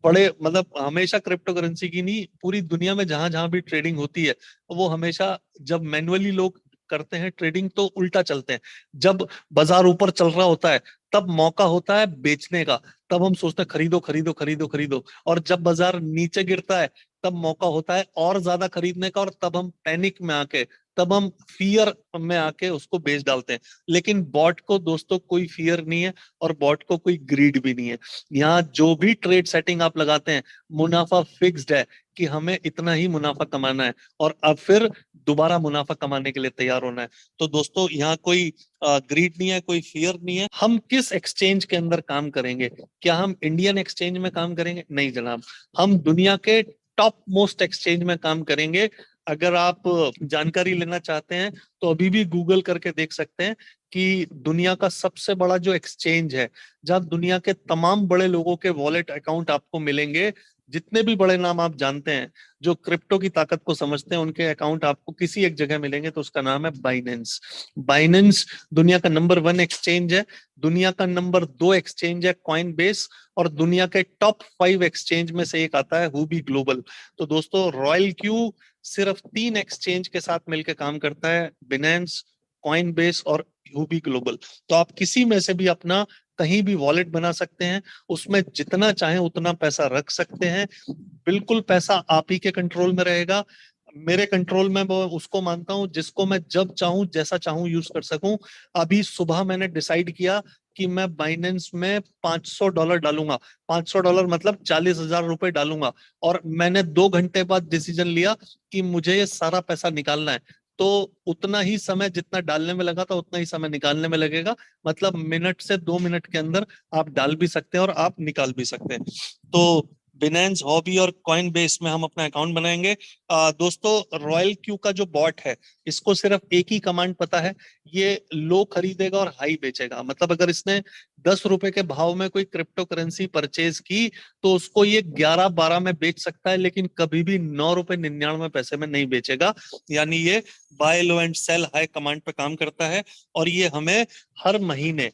बड़े मतलब हमेशा क्रिप्टो करेंसी की नहीं, पूरी दुनिया में जहां जहां भी ट्रेडिंग होती है, वो हमेशा जब मैन्युअली लोग करते हैं ट्रेडिंग तो उल्टा चलते हैं। जब बाजार ऊपर चल रहा होता है तब मौका होता है बेचने का, तब हम सोचते हैं खरीदो खरीदो खरीदो खरीदो, और जब बाजार नीचे गिरता है तब मौका होता है और ज्यादा खरीदने का, और तब हम पैनिक में आके, तब हम फियर में आके उसको बेच डालते हैं। लेकिन बॉट को दोस्तों कोई फियर नहीं है, और बॉट को कोई ग्रीड भी नहीं है। यहाँ जो भी ट्रेड सेटिंग आप लगाते हैं, मुनाफा फिक्स्ड है कि हमें इतना ही मुनाफा कमाना है, और अब फिर दोबारा मुनाफा कमाने के लिए तैयार होना है। तो दोस्तों यहाँ कोई ग्रीड नहीं है, कोई फियर नहीं है। हम किस एक्सचेंज के अंदर काम करेंगे? क्या हम इंडियन एक्सचेंज में काम करेंगे? नहीं जनाब, हम दुनिया के टॉप मोस्ट एक्सचेंज में काम करेंगे। अगर आप जानकारी लेना चाहते हैं तो अभी भी गूगल करके देख सकते हैं कि दुनिया का सबसे बड़ा जो एक्सचेंज है, जहां दुनिया के तमाम बड़े लोगों के वॉलेट अकाउंट आपको मिलेंगे, जितने भी बड़े नाम आप जानते हैं जो क्रिप्टो की ताकत को समझते हैं, उनके अकाउंट आपको किसी एक जगह मिलेंगे, तो उसका नाम है बाइनेंस। बाइनेंस दुनिया का नंबर 1 एक्सचेंज है, दुनिया का नंबर 2 एक्सचेंज है कॉइन बेस, और दुनिया के टॉप 5 एक्सचेंज में से एक आता है हुबी ग्लोबल। तो दोस्तों रॉयल क्यू सिर्फ 3 एक्सचेंज के साथ मिलकर काम करता है, बिनेंस, कॉइन बेस और हुबी ग्लोबल। तो आप किसी में से भी अपना कहीं भी वॉलेट बना सकते हैं, उसमें जितना चाहे उतना पैसा रख सकते हैं, बिल्कुल पैसा आप ही के कंट्रोल में रहेगा। मेरे कंट्रोल में वो उसको मानता हूं जिसको मैं जब चाहूं जैसा चाहूं यूज कर सकूं। अभी सुबह मैंने डिसाइड किया कि मैं बाइनेंस में $500 डालूंगा, $500 मतलब 40,000 रुपए डालूंगा, और मैंने 2 घंटे बाद डिसीजन लिया कि मुझे ये सारा पैसा निकालना है। तो उतना ही समय जितना डालने में लगा था उतना ही समय निकालने में लगेगा, मतलब मिनट से 2 मिनट के अंदर आप डाल भी सकते हैं और आप निकाल भी सकते हैं। तो बिनेंस, हॉबी और कॉइन बेस में हम अपना अकाउंट बनाएंगे। दोस्तों रॉयल क्यू का जो बॉट है, इसको सिर्फ एक ही कमांड पता है, ये लो खरीदेगा और हाई बेचेगा। मतलब अगर इसने 10 रुपए के भाव में कोई क्रिप्टो करेंसी परचेज की तो उसको ये 11-12 में बेच सकता है, लेकिन कभी भी 9 रुपए 99 पैसे में नहीं बेचेगा। यानी ये buy low and sell high command पे काम करता है, और ये हमें हर महीने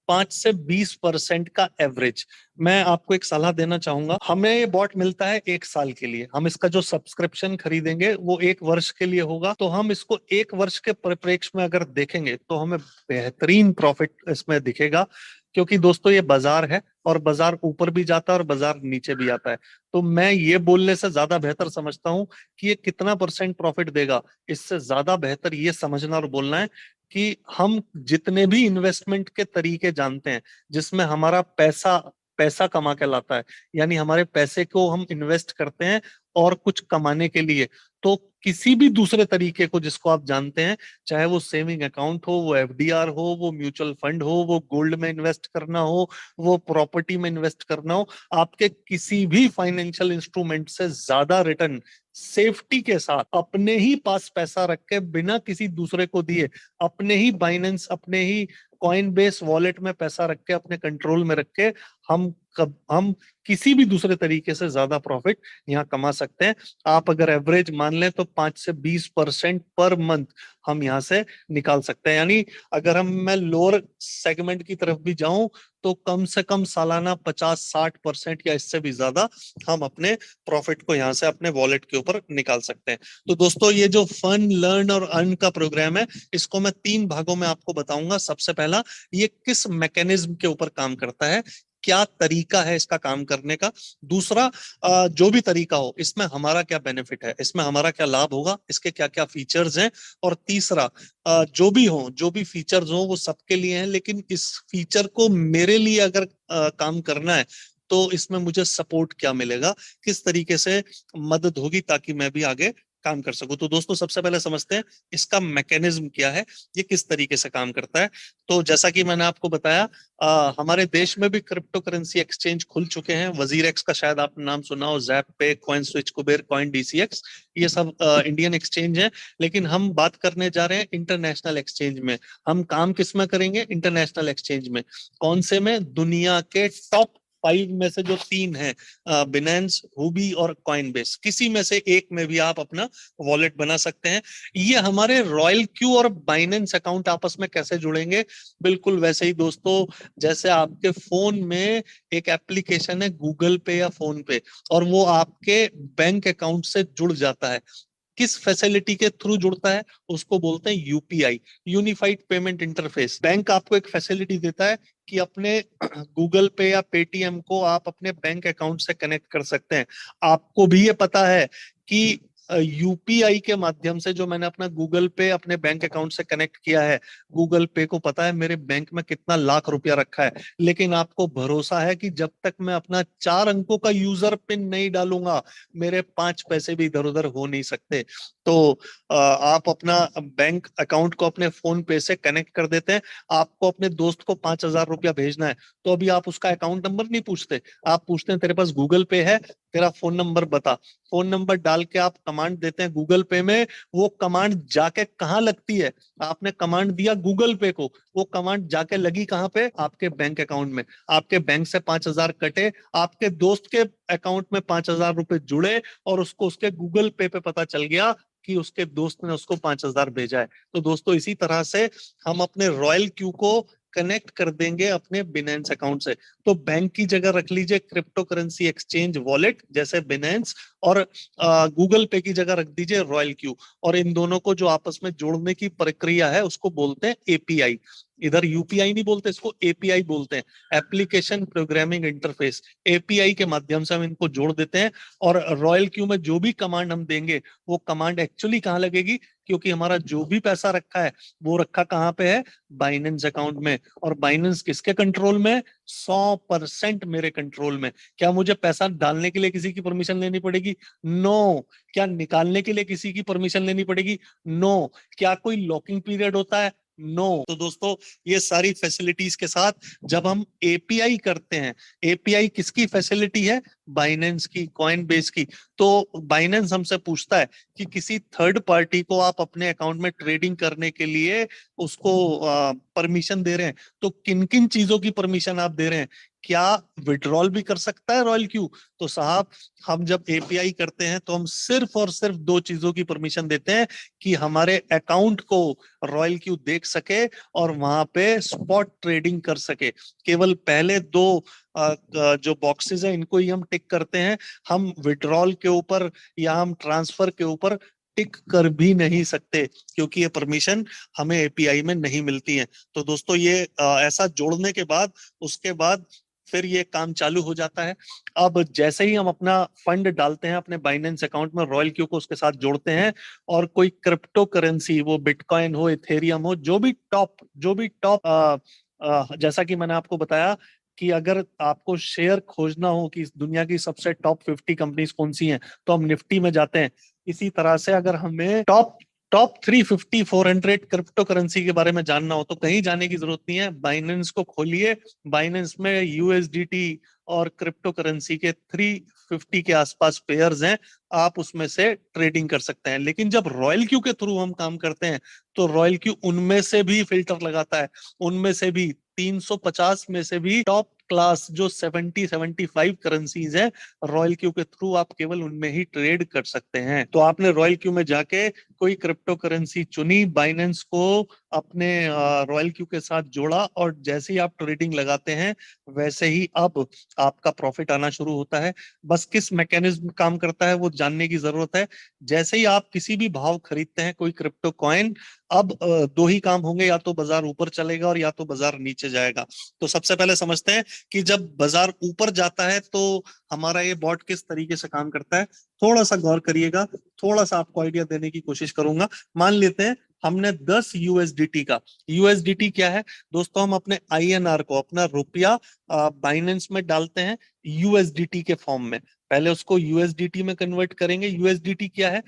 5 से 20% का एवरेज। मैं आपको एक सलाह देना चाहूंगा, हमें ये बॉट मिलता है 1 साल के लिए, हम इसका जो सब्सक्रिप्शन खरीदेंगे वो 1 वर्ष के लिए होगा। तो हम इसको 1 वर्ष के परिप्रेक्ष्य में अगर देखेंगे तो हमें बेहतरीन प्रॉफिट इसमें दिखेगा, क्योंकि दोस्तों ये बाजार है, और बाजार ऊपर भी जाता है और बाजार नीचे भी आता है। तो मैं ये बोलने से ज्यादा बेहतर समझता हूं कि ये कितना परसेंट प्रॉफिट देगा, इससे ज्यादा बेहतर ये समझना और बोलना है कि हम जितने भी इन्वेस्टमेंट के तरीके जानते हैं जिसमें हमारा पैसा पैसा कमा के लाता है, यानी हमारे पैसे को हम इन्वेस्ट करते हैं और कुछ कमाने के लिए, तो किसी भी दूसरे तरीके को जिसको आप जानते हैं, चाहे वो सेविंग अकाउंट हो, वो एफडीआर हो, वो म्यूचुअल फंड हो, वो गोल्ड में इन्वेस्ट करना हो, वो प्रॉपर्टी में इन्वेस्ट करना हो, आपके किसी भी फाइनेंशियल इंस्ट्रूमेंट से ज्यादा रिटर्न सेफ्टी के साथ अपने ही पास पैसा रख के, बिना किसी दूसरे को दिए, अपने ही बाइनेंस, अपने ही कॉइन बेस वॉलेट में पैसा रख के, अपने कंट्रोल में रख के हम हम किसी भी दूसरे तरीके से ज्यादा प्रॉफिट यहाँ कमा सकते हैं। आप अगर एवरेज मान लें तो 5 से 20% पर मंथ हम यहाँ से निकाल सकते हैं। यानी अगर मैं लोअर सेगमेंट की तरफ भी जाऊं तो कम से कम सालाना 50-60% या इससे भी ज्यादा हम अपने प्रॉफिट को यहाँ से अपने वॉलेट के ऊपर निकाल सकते हैं। तो दोस्तों, ये जो फन, लर्न और अर्न का प्रोग्राम है, इसको मैं 3 भागों में आपको बताऊंगा। सबसे पहला, ये किस मैकेनिज्म के ऊपर काम करता है, क्या तरीका है इसका काम करने का। दूसरा, जो भी तरीका हो, इसमें हमारा क्या बेनिफिट है, इसमें हमारा क्या लाभ होगा, इसके क्या क्या फीचर्स हैं। और तीसरा, जो भी हो, जो भी फीचर्स हो वो सबके लिए हैं, लेकिन इस फीचर को मेरे लिए अगर काम करना है तो इसमें मुझे सपोर्ट क्या मिलेगा, किस तरीके से मदद होगी ताकि मैं भी आगे काम कर सकूं। तो दोस्तों, सबसे पहले समझते हैं इसका मैकेनिज्म क्या है, ये किस तरीके से काम करता है। तो जैसा कि मैंने आपको बताया, हमारे देश में भी क्रिप्टो करेंसी एक्सचेंज खुल चुके हैं। वजीरेक्स का शायद आपने नाम सुना हो, जैप पे, coin switch, Kuber, coin DCX, ये सब इंडियन एक्सचेंज है। लेकिन हम बात करने जा रहे हैं इंटरनेशनल एक्सचेंज में। हम काम किस में करेंगे? इंटरनेशनल एक्सचेंज में। कौन से में? दुनिया के टॉप 5 में से जो 3 है, बिनेंस, हुबी और कॉइनबेस, किसी में से एक में भी आप अपना वॉलेट बना सकते हैं। ये हमारे रॉयल क्यू और बाइनेंस अकाउंट आपस में कैसे जुड़ेंगे? बिल्कुल वैसे ही दोस्तों, जैसे आपके फोन में एक एप्लीकेशन है गूगल पे या फोन पे, और वो आपके बैंक अकाउंट से जुड़ जाता है। किस फैसिलिटी के थ्रू जुड़ता है? उसको बोलते हैं UPI, unified payment interface. Bank आपको एक फैसिलिटी देता है कि अपने गूगल पे या पेटीएम को आप अपने बैंक अकाउंट से कनेक्ट कर सकते हैं। आपको भी ये पता है कि यूपीआई के माध्यम से जो मैंने अपना गूगल पे अपने बैंक अकाउंट से कनेक्ट किया है, गूगल पे को पता है मेरे बैंक में कितना लाख रुपया रखा है, लेकिन आपको भरोसा है कि जब तक मैं अपना 4 अंकों का यूजर पिन नहीं डालूंगा, मेरे 5 पैसे भी इधर उधर हो नहीं सकते। तो आप अपना बैंक अकाउंट को अपने फोन पे से कनेक्ट कर देते हैं। आपको अपने दोस्त को 5,000 रुपया भेजना है, तो अभी आप उसका अकाउंट नंबर नहीं पूछते, आप पूछते हैं तेरे पास गूगल पे है, तेरा फोन नंबर बता। फोन नंबर डाल के आप कमांड देते हैं गूगल पे में। वो कमांड जाके कहाँ लगती है? आपने कमांड दिया गूगल पे को, वो कमांड जाके लगी कहाँ पे? आपके बैंक अकाउंट में। आपके बैंक से 5,000 कटे, आपके दोस्त के अकाउंट में 5,000 रुपए जुड़े, और उसको उसके गूगल पे पे पता चल गया कि उसके दोस्त ने उसको 5,000 भेजा है। तो दोस्तों, इसी तरह से हम अपने रॉयल क्यू को कनेक्ट कर देंगे अपने बिनेंस अकाउंट से। तो बैंक की जगह रख लीजिए क्रिप्टो करेंसी एक्सचेंज वॉलेट जैसे बिनेंस, और गूगल पे की जगह रख दीजिए रॉयल क्यू। और इन दोनों को जो आपस में जोड़ने की प्रक्रिया है उसको बोलते हैं एपीआई। इधर यूपीआई नहीं बोलते, इसको एपीआई बोलते हैं, एप्लीकेशन प्रोग्रामिंग इंटरफेस। एपीआई के माध्यम से हम इनको जोड़ देते हैं, और रॉयल क्यू में जो भी कमांड हम देंगे वो कमांड एक्चुअली कहाँ लगेगी? क्योंकि हमारा जो भी पैसा रखा है वो रखा कहाँ पे है? बाइनेंस अकाउंट में। और बाइनेंस किसके कंट्रोल में? 100% मेरे कंट्रोल में। क्या मुझे पैसा डालने के लिए किसी की परमिशन लेनी पड़ेगी? नो। क्या निकालने के लिए किसी की परमिशन लेनी पड़ेगी? नो। क्या कोई लॉकिंग पीरियड होता है? नो। तो दोस्तों, ये सारी फैसिलिटीज के साथ जब हम एपीआई करते हैं, एपीआई किसकी फैसिलिटी है? बाइनेंस की, कॉइनबेस की। तो बाइनेंस हमसे पूछता है कि किसी थर्ड पार्टी को आप अपने अकाउंट में ट्रेडिंग करने के लिए उसको परमिशन दे रहे हैं, तो किन किन चीजों की परमिशन आप दे रहे हैं? क्या विड्रॉल भी कर सकता है रॉयल क्यू? तो साहब, हम जब एपीआई करते हैं तो हम सिर्फ और सिर्फ 2 चीजों की परमिशन देते हैं कि हमारे अकाउंट को रॉयल क्यू देख सके और वहां पे स्पॉट ट्रेडिंग कर सके। केवल पहले 2 जो बॉक्सेस है इनको ही हम टिक करते हैं। हम विड्रॉल के ऊपर या हम ट्रांसफर के ऊपर टिक कर भी नहीं सकते, क्योंकि ये परमिशन हमें एपीआई में नहीं मिलती है। तो दोस्तों, ये ऐसा जोड़ने के बाद उसके बाद फिर ये काम चालू हो जाता है। अब जैसे ही हम अपना फंड डालते हैं अपने बाइनेंस अकाउंट में, रॉयल क्यू को उसके साथ जोड़ते हैं, और कोई क्रिप्टो करेंसी, वो बिटकॉइन हो, इथेरियम हो, जो भी टॉप जैसा कि मैंने आपको बताया कि अगर आपको शेयर खोजना हो कि इस दुनिया की सबसे टॉप 50 कंपनीज कौन सी हैं, तो हम निफ्टी में जाते हैं। इसी तरह से अगर हमें टॉप टॉप 350 400 क्रिप्टो करेंसी के बारे में जानना हो तो कहीं जाने की जरूरत नहीं है, बाइनेंस को खोलिए। बाइनेंस में यूएसडीटी और क्रिप्टो करेंसी के 350 के आसपास पेयर्स हैं, आप उसमें से ट्रेडिंग कर सकते हैं। लेकिन जब रॉयल क्यू के थ्रू हम काम करते हैं तो रॉयल क्यू उनमें से भी फिल्टर लगाता है, उनमें से भी 350 में से भी टॉप क्लास जो 70-75 करेंसीज है, रॉयल क्यू के थ्रू आप केवल उनमें ही ट्रेड कर सकते हैं। तो आपने रॉयल क्यू में जाके कोई क्रिप्टो करेंसी चुनी, बाइनेंस को अपने रॉयल क्यू के साथ जोड़ा, और जैसे ही आप ट्रेडिंग लगाते हैं वैसे ही अब आपका प्रॉफिट आना शुरू होता है। बस किस मैकेनिज्म काम करता है वो जानने की जरूरत है। जैसे ही आप किसी भी भाव खरीदते हैं कोई क्रिप्टो कॉइन, अब दो ही काम होंगे, या तो बाजार ऊपर चलेगा और या तो बाजार नीचे जाएगा। तो सबसे पहले समझते हैं कि जब बाजार ऊपर जाता है तो हमारा ये बॉट किस तरीके से काम करता है। थोड़ा सा गौर करिएगा, थोड़ा सा आपको आइडिया देने की कोशिश करूंगा। मान लेते हैं हमने 10 यूएसडीटी का, यूएसडीटी क्या है दोस्तों, हम अपने आईएनआर को, अपना रुपया बाइनेंस में डालते हैं यूएसडीटी के फॉर्म में। पहले उसको यूएसडीटी में कन्वर्ट करेंगे। यूएसडीटी क्या है,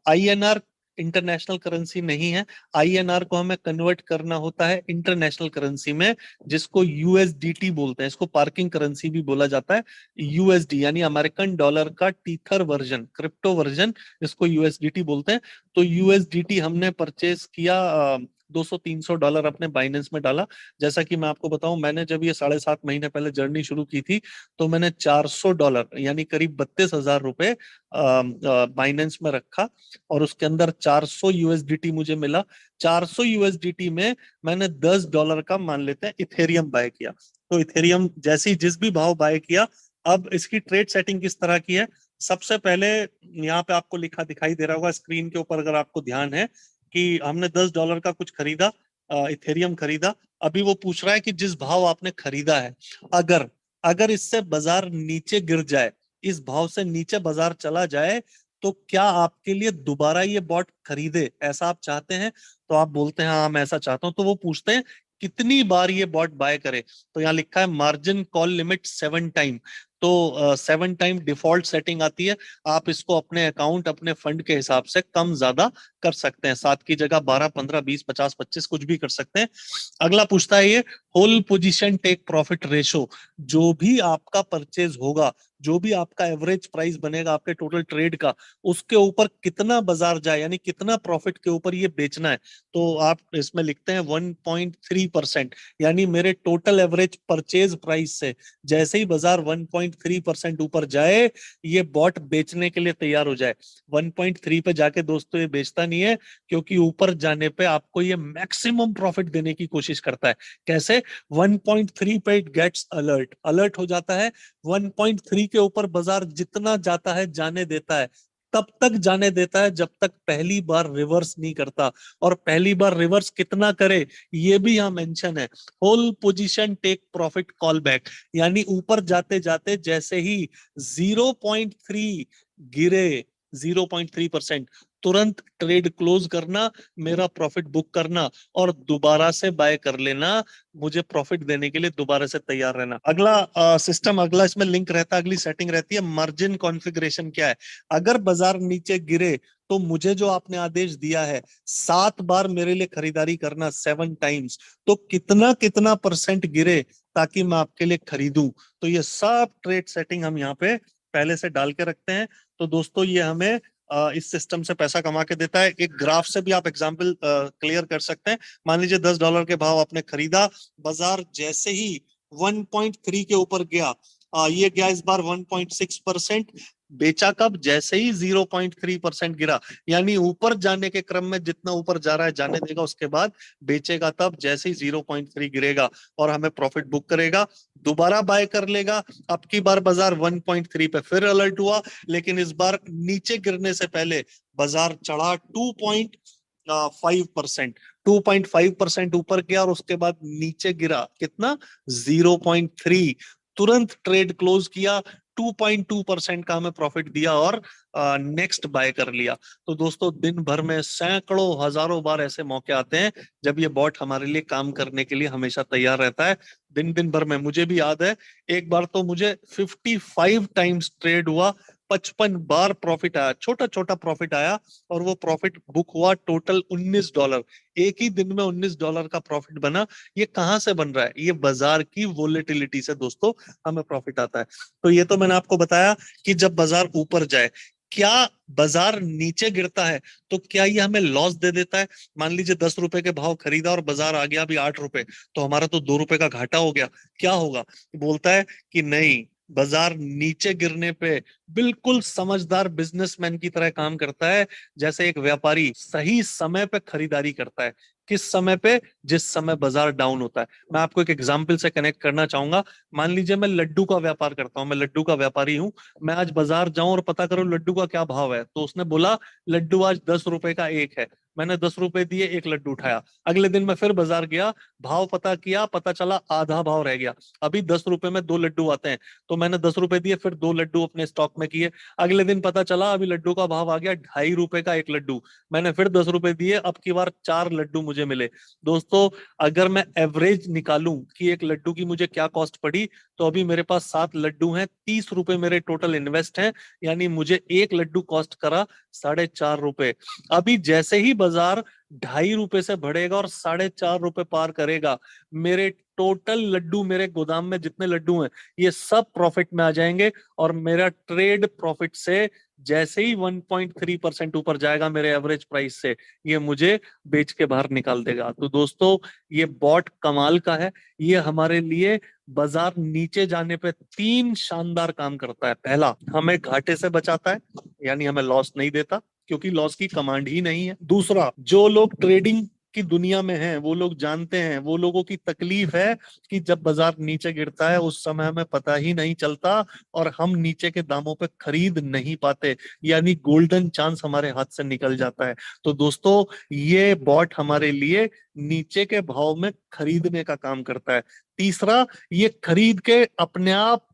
आईएनआर इंटरनेशनल करेंसी नहीं है। आईएनआर को हमें कन्वर्ट करना होता है इंटरनेशनल करेंसी में, जिसको यूएसडीटी बोलते हैं। इसको पार्किंग करेंसी भी बोला जाता है। यूएसडी यानी अमेरिकन डॉलर का टीथर वर्जन, क्रिप्टो वर्जन, इसको यूएसडीटी बोलते हैं। तो यूएसडीटी हमने परचेज किया, $200-300 अपने बाइनेंस में डाला। जैसा कि मैं आपको बताऊं, मैंने जब ये 7.5 महीने पहले जर्नी शुरू की थी तो मैंने $400 यानी करीब 32,000 रुपए बाइनेंस में रखा, और उसके अंदर 400 यूएसडीटी मुझे मिला। 400 यूएसडीटी में मैंने $10 का, मान लेते हैं, इथेरियम बाय किया। तो इथेरियम जैसे ही जिस भी भाव बाय किया, अब इसकी ट्रेड सेटिंग किस तरह की है। सबसे पहले यहाँ पे आपको लिखा दिखाई दे रहा होगा स्क्रीन के ऊपर, अगर आपको ध्यान है, कि हमने $10 का कुछ खरीदा, इथेरियम खरीदा। अभी वो पूछ रहा है कि जिस भाव आपने खरीदा है, अगर अगर इससे बाजार नीचे गिर जाए, इस भाव से नीचे बाजार चला जाए, तो क्या आपके लिए दोबारा ये बॉट खरीदे, ऐसा आप चाहते हैं। तो आप बोलते हैं हाँ मैं ऐसा चाहता हूं। तो वो पूछते हैं कितनी बार ये बॉट बाय करे। तो यहाँ लिखा है मार्जिन कॉल लिमिट 7 टाइम। तो 7 टाइम डिफॉल्ट सेटिंग आती है। आप इसको अपने अकाउंट, अपने फंड के हिसाब से कम ज्यादा कर सकते हैं। 7 की जगह 12, 15, 20, 50, 25 कुछ भी कर सकते हैं। अगला पूछता है ये whole position take profit ratio. जो भी आपका परचेज होगा, जो भी आपका एवरेज प्राइस बनेगा आपके टोटल ट्रेड का, उसके ऊपर कितना बाजार जाए, यानी कितना प्रॉफिट के ऊपर ये बेचना है। तो आप इसमें लिखते हैं 1.3%, यानी मेरे टोटल एवरेज परचेज प्राइस से जैसे ही बाजार 1.3% ऊपर जाए, ये बॉट बेचने के लिए तैयार हो जाए। 1.3 पे जाके दोस्तों ये बेचता नहीं है, क्योंकि ऊपर जाने पे आपको ये मैक्सिमम प्रॉफिट देने की कोशिश करता है। कैसे? 1.3 पे इट गेट्स अलर्ट, अलर्ट हो जाता है। 1.3 के ऊपर बाजार जितना जाता है जाने देता है, तब तक जाने देता है जब तक पहली बार रिवर्स नहीं करता। और पहली बार रिवर्स कितना करे ये भी यहाँ मेंशन है, whole position take profit call back. यानी ऊपर जाते जाते जैसे ही 0.3 गिरे, 0.3%, तुरंत ट्रेड क्लोज करना, मेरा प्रॉफिट बुक करना, और दोबारा से बाय कर लेना। मुझे प्रॉफिट देने के लिए दोबारा से तैयार रहना। अगला सिस्टम, अगला इसमें लिंक रहता है, अगली सेटिंग रहती है मार्जिन कॉन्फ़िगरेशन। क्या है? अगर बाजार नीचे गिरे तो मुझे जो आपने आदेश दिया है 7 बार मेरे लिए खरीदारी करना, 7 टाइम्स, तो कितना कितना परसेंट गिरे ताकि मैं आपके लिए खरीदूं। तो ये सब ट्रेड सेटिंग हम यहाँ पे पहले से डाल के रखते हैं। तो दोस्तों ये हमें इस सिस्टम से पैसा कमा के देता है। एक ग्राफ से भी आप एग्जांपल क्लियर कर सकते हैं। मान लीजिए $10 के भाव आपने खरीदा, बाजार जैसे ही 1.3 के ऊपर गया, ये गया इस बार 1.6%, बेचा कब? जैसे ही 0.3% गिरा। यानी ऊपर जाने के क्रम में जितना ऊपर जा रहा है जाने देगा, उसके बाद बेचेगा तब जैसे ही 0.3 गिरेगा, और हमें प्रॉफिट बुक करेगा। दोबारा बाय कर लेगा। अब की बार बाजार 1.3 पे फिर अलर्ट हुआ, लेकिन इस बार नीचे गिरने से पहले बाजार चढ़ा 2.5%, 2.5% ऊपर गया, और उसके बाद नीचे गिरा कितना? 0.3। तुरंत ट्रेड क्लोज किया, 2.2% का हमें प्रॉफिट दिया, और नेक्स्ट बाय कर लिया। तो दोस्तों दिन भर में सैकड़ों हजारों बार ऐसे मौके आते हैं जब ये बॉट हमारे लिए काम करने के लिए हमेशा तैयार रहता है। दिन दिन भर में मुझे भी याद है, एक बार तो मुझे 55 टाइम्स ट्रेड हुआ, 55 बार प्रॉफिट आया, छोटा छोटा प्रॉफिट आया, और वो प्रॉफिट बुक हुआ टोटल $19। एक ही दिन में $19 का प्रॉफिट बना। ये कहां से बन रहा है? ये बाजार की वोलेटिलिटी से दोस्तों हमें प्रॉफिट आता है। तो ये तो मैंने आपको बताया कि जब बाजार ऊपर जाए, क्या बाजार नीचे गिरता है तो क्या ये हमें लॉस दे देता है? मान लीजिए 10 रुपए के भाव खरीदा और बाजार आ गया अभी 8 रुपए, तो हमारा तो 2 रुपए का घाटा हो गया। क्या होगा? बोलता है कि नहीं, बाजार नीचे गिरने पे बिल्कुल समझदार बिजनेसमैन की तरह काम करता है। जैसे एक व्यापारी सही समय पे खरीदारी करता है। किस समय पे? जिस समय बाजार डाउन होता है। मैं आपको एक एग्जाम्पल से कनेक्ट करना चाहूंगा। मान लीजिए मैं लड्डू का व्यापार करता हूं, मैं लड्डू का व्यापारी हूं। मैं आज बाजार जाऊं और पता करूं लड्डू का क्या भाव है, तो उसने बोला लड्डू आज 10 रुपए का एक है। मैंने 10 रुपए दिए, एक लड्डू उठाया। अगले दिन मैं फिर बाजार गया, भाव पता किया, पता चला आधा भाव रह गया। अभी 10 रुपए में 2 लड्डू आते हैं, तो मैंने 10 रुपए दिए, फिर 2 लड्डू अपने स्टॉक में किए। अगले दिन पता चला अभी लड्डू का भाव आ गया 2.5 रुपए का एक लड्डू। मैंने फिर 10 रुपए दिए, अब की बार 4 लड्डू मुझे मिले। दोस्तों, अगर मैं एवरेज निकालूं कि एक लड्डू की मुझे क्या कॉस्ट पड़ी, तो अभी मेरे पास 7 लड्डू हैं, 30 रुपए मेरे टोटल इन्वेस्ट हैं, यानी मुझे एक लड्डू कॉस्ट करा 4.5 रुपए। अभी जैसे ही बाजार 2.5 रुपए से बढ़ेगा और 4.5 रुपए पार करेगा, मेरे टोटल लड्डू, मेरे गोदाम में जितने लड्डू हैं, ये सब प्रॉफिट में आ जाएंगे। और मेरा ट्रेड प्रॉफिट से जैसे ही 1.3% ऊपर जाएगा मेरे एवरेज प्राइस से, ये मुझे बेच के बाहर निकाल देगा। तो दोस्तों, ये बॉट कमाल का है। ये हमारे लिए बाजार नीचे जाने पे 3 शानदार काम करता है। पहला, हमें घाटे से बचाता है, यानी हमें लॉस नहीं देता, क्योंकि लॉस की कमांड ही नहीं है। दूसरा, जो लोग ट्रेडिंग की दुनिया में हैं वो लोग जानते हैं, वो लोगों की तकलीफ है कि जब बाजार नीचे गिरता है उस समय हमें पता ही नहीं चलता और हम नीचे के दामों पे खरीद नहीं पाते, यानी गोल्डन चांस हमारे हाथ से निकल जाता है। तो दोस्तों, ये बॉट हमारे लिए नीचे के भाव में खरीदने का काम करता है। तीसरा, ये खरीद के अपने आप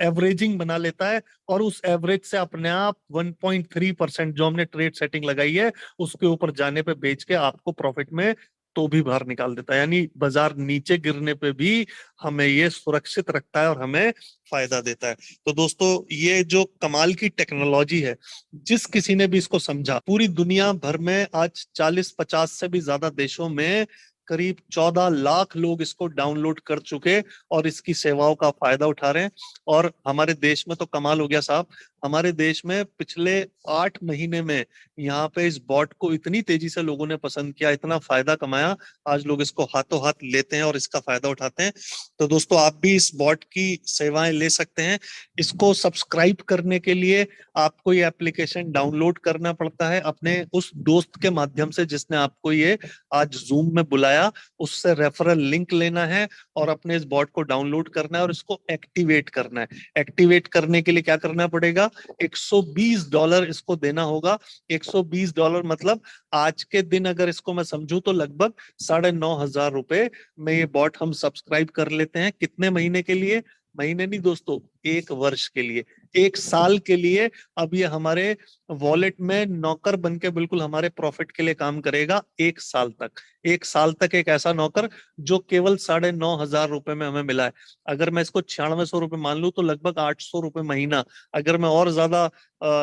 एवरेजिंग बना लेता है और उस एवरेज से अपने आप 1.3% जो हमने ट्रेड सेटिंग लगाई है उसके ऊपर जाने पे बेच के आपको प्रॉफिट में तो भी बाहर निकाल देता है। यानी बाजार नीचे गिरने पे भी हमें ये सुरक्षित रखता है और हमें फायदा देता है। तो दोस्तों, ये जो कमाल की टेक्नोलॉजी है, जिस किसी ने भी इसको समझा, पूरी दुनिया भर में आज 40-50 से भी ज्यादा देशों में करीब 14 लाख लोग इसको डाउनलोड कर चुके और इसकी सेवाओं का फायदा उठा रहे हैं। और हमारे देश में तो कमाल हो गया साहब, हमारे देश में पिछले 8 महीने में यहाँ पे इस बॉट को इतनी तेजी से लोगों ने पसंद किया, इतना फायदा कमाया, आज लोग इसको हाथों हाथ लेते हैं और इसका फायदा उठाते हैं। तो दोस्तों, आप भी इस बॉट की सेवाएं ले सकते हैं। इसको सब्सक्राइब करने के लिए आपको ये एप्लीकेशन डाउनलोड करना पड़ता है अपने उस दोस्त के माध्यम से जिसने आपको ये आज जूम में बुलाया, उससे रेफरल लिंक लेना है और अपने इस बॉट को डाउनलोड करना है और इसको एक्टिवेट करना है। एक्टिवेट करने के लिए क्या करना पड़ेगा? $120 इसको देना होगा। $120 मतलब आज के दिन अगर इसको मैं समझूं तो लगभग 9,500 रुपए में ये बॉट हम सब्सक्राइब कर लेते हैं। कितने महीने के लिए? महीने नहीं दोस्तों, 1 वर्ष के लिए, 1 साल के लिए। अब ये हमारे वॉलेट में नौकर बन के बिल्कुल हमारे प्रॉफिट के लिए काम करेगा 1 साल तक। 1 साल तक एक ऐसा नौकर जो केवल 9,500 रुपए में हमें मिला है। अगर मैं इसको 9600 रुपए मान लूं तो लगभग 800 रुपए महीना। अगर मैं और ज्यादा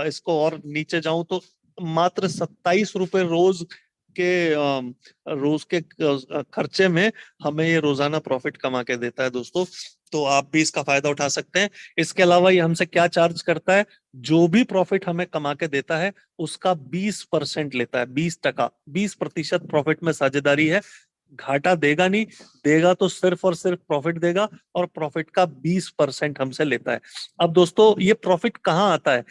इसको और नीचे जाऊं तो मात्र 27 रुपए रोज के खर्चे में हमें ये रोजाना प्रॉफिट कमा के देता है दोस्तों। तो आप भी इसका फायदा उठा सकते हैं। इसके अलावा ये हमसे क्या चार्ज करता है? जो भी प्रॉफिट हमें कमा के देता है उसका 20% लेता है, 20%, 20% प्रॉफिट में साझेदारी है। घाटा देगा नहीं, देगा तो सिर्फ और सिर्फ प्रॉफिट देगा और प्रॉफिट का 20% हमसे लेता है। अब दोस्तों, ये प्रॉफिट कहाँ आता है?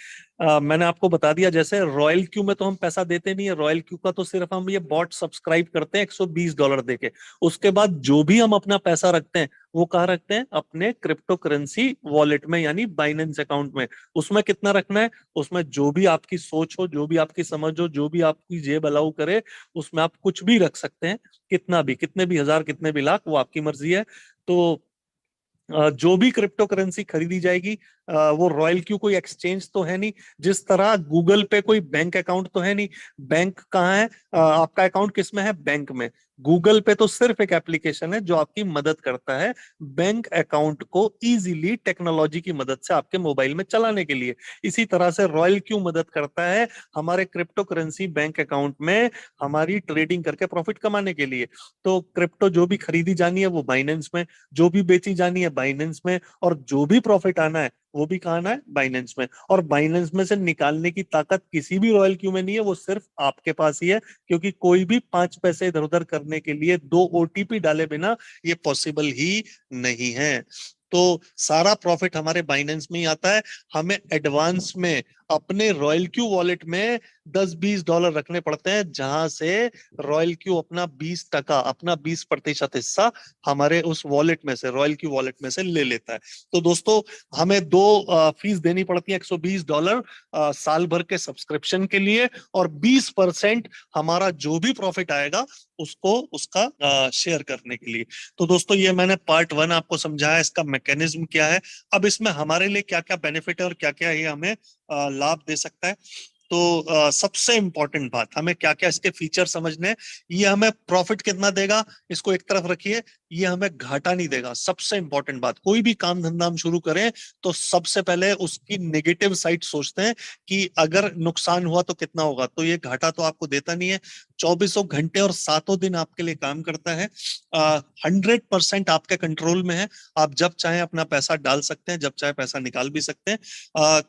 मैंने आपको बता दिया, जैसे रॉयल क्यू में तो हम पैसा देते नहीं है, रॉयल क्यू का तो सिर्फ हम ये बॉट सब्सक्राइब करते हैं $120 देके। उसके बाद जो भी हम अपना पैसा रखते हैं वो कहाँ रखते हैं? अपने क्रिप्टो करेंसी वॉलेट में, यानी बाइनेंस अकाउंट में। उसमें कितना रखना है? उसमें जो भी आपकी सोच हो, जो भी आपकी समझ हो, जो भी आपकी जेब अलाउ करे, उसमें आप कुछ भी रख सकते हैं। कितना भी, कितने भी हजार, कितने भी लाख, वो आपकी मर्जी है। तो जो भी क्रिप्टो करेंसी खरीदी जाएगी, वो रॉयल क्यू कोई एक्सचेंज तो है नहीं, जिस तरह गूगल पे कोई बैंक अकाउंट तो है नहीं। बैंक कहाँ है? आपका अकाउंट किस में है? बैंक में। गूगल पे तो सिर्फ एक एप्लीकेशन है जो आपकी मदद करता है बैंक अकाउंट को इजीली टेक्नोलॉजी की मदद से आपके मोबाइल में चलाने के लिए। इसी तरह से रॉयल क्यू मदद करता है हमारे क्रिप्टो करेंसी बैंक अकाउंट में हमारी ट्रेडिंग करके प्रॉफिट कमाने के लिए। तो क्रिप्टो जो भी खरीदी जानी है वो बाइनेंस में, जो भी बेची जानी है बाइनेंस में, और जो भी प्रॉफिट आना है वो भी कहाँ है, बाइनेंस में। और बाइनेंस में से निकालने की ताकत किसी भी रॉयल क्यू में नहीं है, वो सिर्फ आपके पास ही है, क्योंकि कोई भी 5 पैसे इधर उधर करने के लिए 2 ओटीपी डाले बिना ये पॉसिबल ही नहीं है। तो सारा प्रॉफिट हमारे बाइनेंस में ही आता है। हमें एडवांस में अपने रॉयल क्यू वॉलेट में $10-20 रखने पड़ते हैं, जहां से रॉयल क्यू अपना 20%, अपना 20% हिस्सा हमारे उस वॉलेट में से, रॉयल क्यू वॉलेट में से ले लेता है। तो दोस्तों, हमें 2 फीस देनी पड़ती है, $120 साल भर के सब्सक्रिप्शन के लिए, और 20% हमारा जो भी प्रॉफिट आएगा उसको उसका शेयर करने के लिए। तो दोस्तों, ये मैंने पार्ट 1 आपको समझाया, इसका मैकेनिज्म क्या है। अब इसमें हमारे लिए क्या क्या बेनिफिट है और क्या क्या ये हमें लाभ दे सकता है। तो सबसे इंपॉर्टेंट बात, हमें क्या क्या इसके फीचर समझने हैं। ये हमें प्रॉफिट कितना देगा इसको एक तरफ रखिए, ये हमें घाटा नहीं देगा। सबसे इंपॉर्टेंट बात, कोई भी काम धंधा हम शुरू करें तो सबसे पहले उसकी नेगेटिव साइड सोचते हैं कि अगर नुकसान हुआ तो कितना होगा। तो ये घाटा तो आपको देता नहीं है, 24 घंटे और 7 दिन आपके लिए काम करता है। 100% आपके कंट्रोल में है, आप जब चाहे अपना पैसा डाल सकते हैं, जब चाहे पैसा निकाल भी सकते हैं।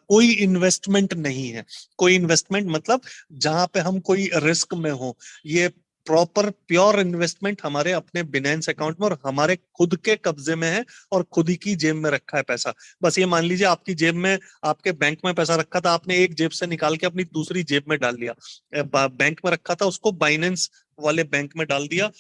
कोई इन्वेस्टमेंट नहीं है, कोई इन्वेस्टमेंट मतलब जहां पे हम कोई रिस्क में हो। ये प्रॉपर प्योर इन्वेस्टमेंट हमारे अपने बिनेंस अकाउंट में और हमारे खुद के कब्जे में है, और खुद ही की जेब में रखा है पैसा। बस ये मान लीजिए आपकी जेब में, आपके बैंक में पैसा रखा था, आपने एक जेब से निकाल के अपनी दूसरी जेब में डाल दिया। बैंक में रखा था, उसको बाइनेंस वाले बैंक में डाल दिया।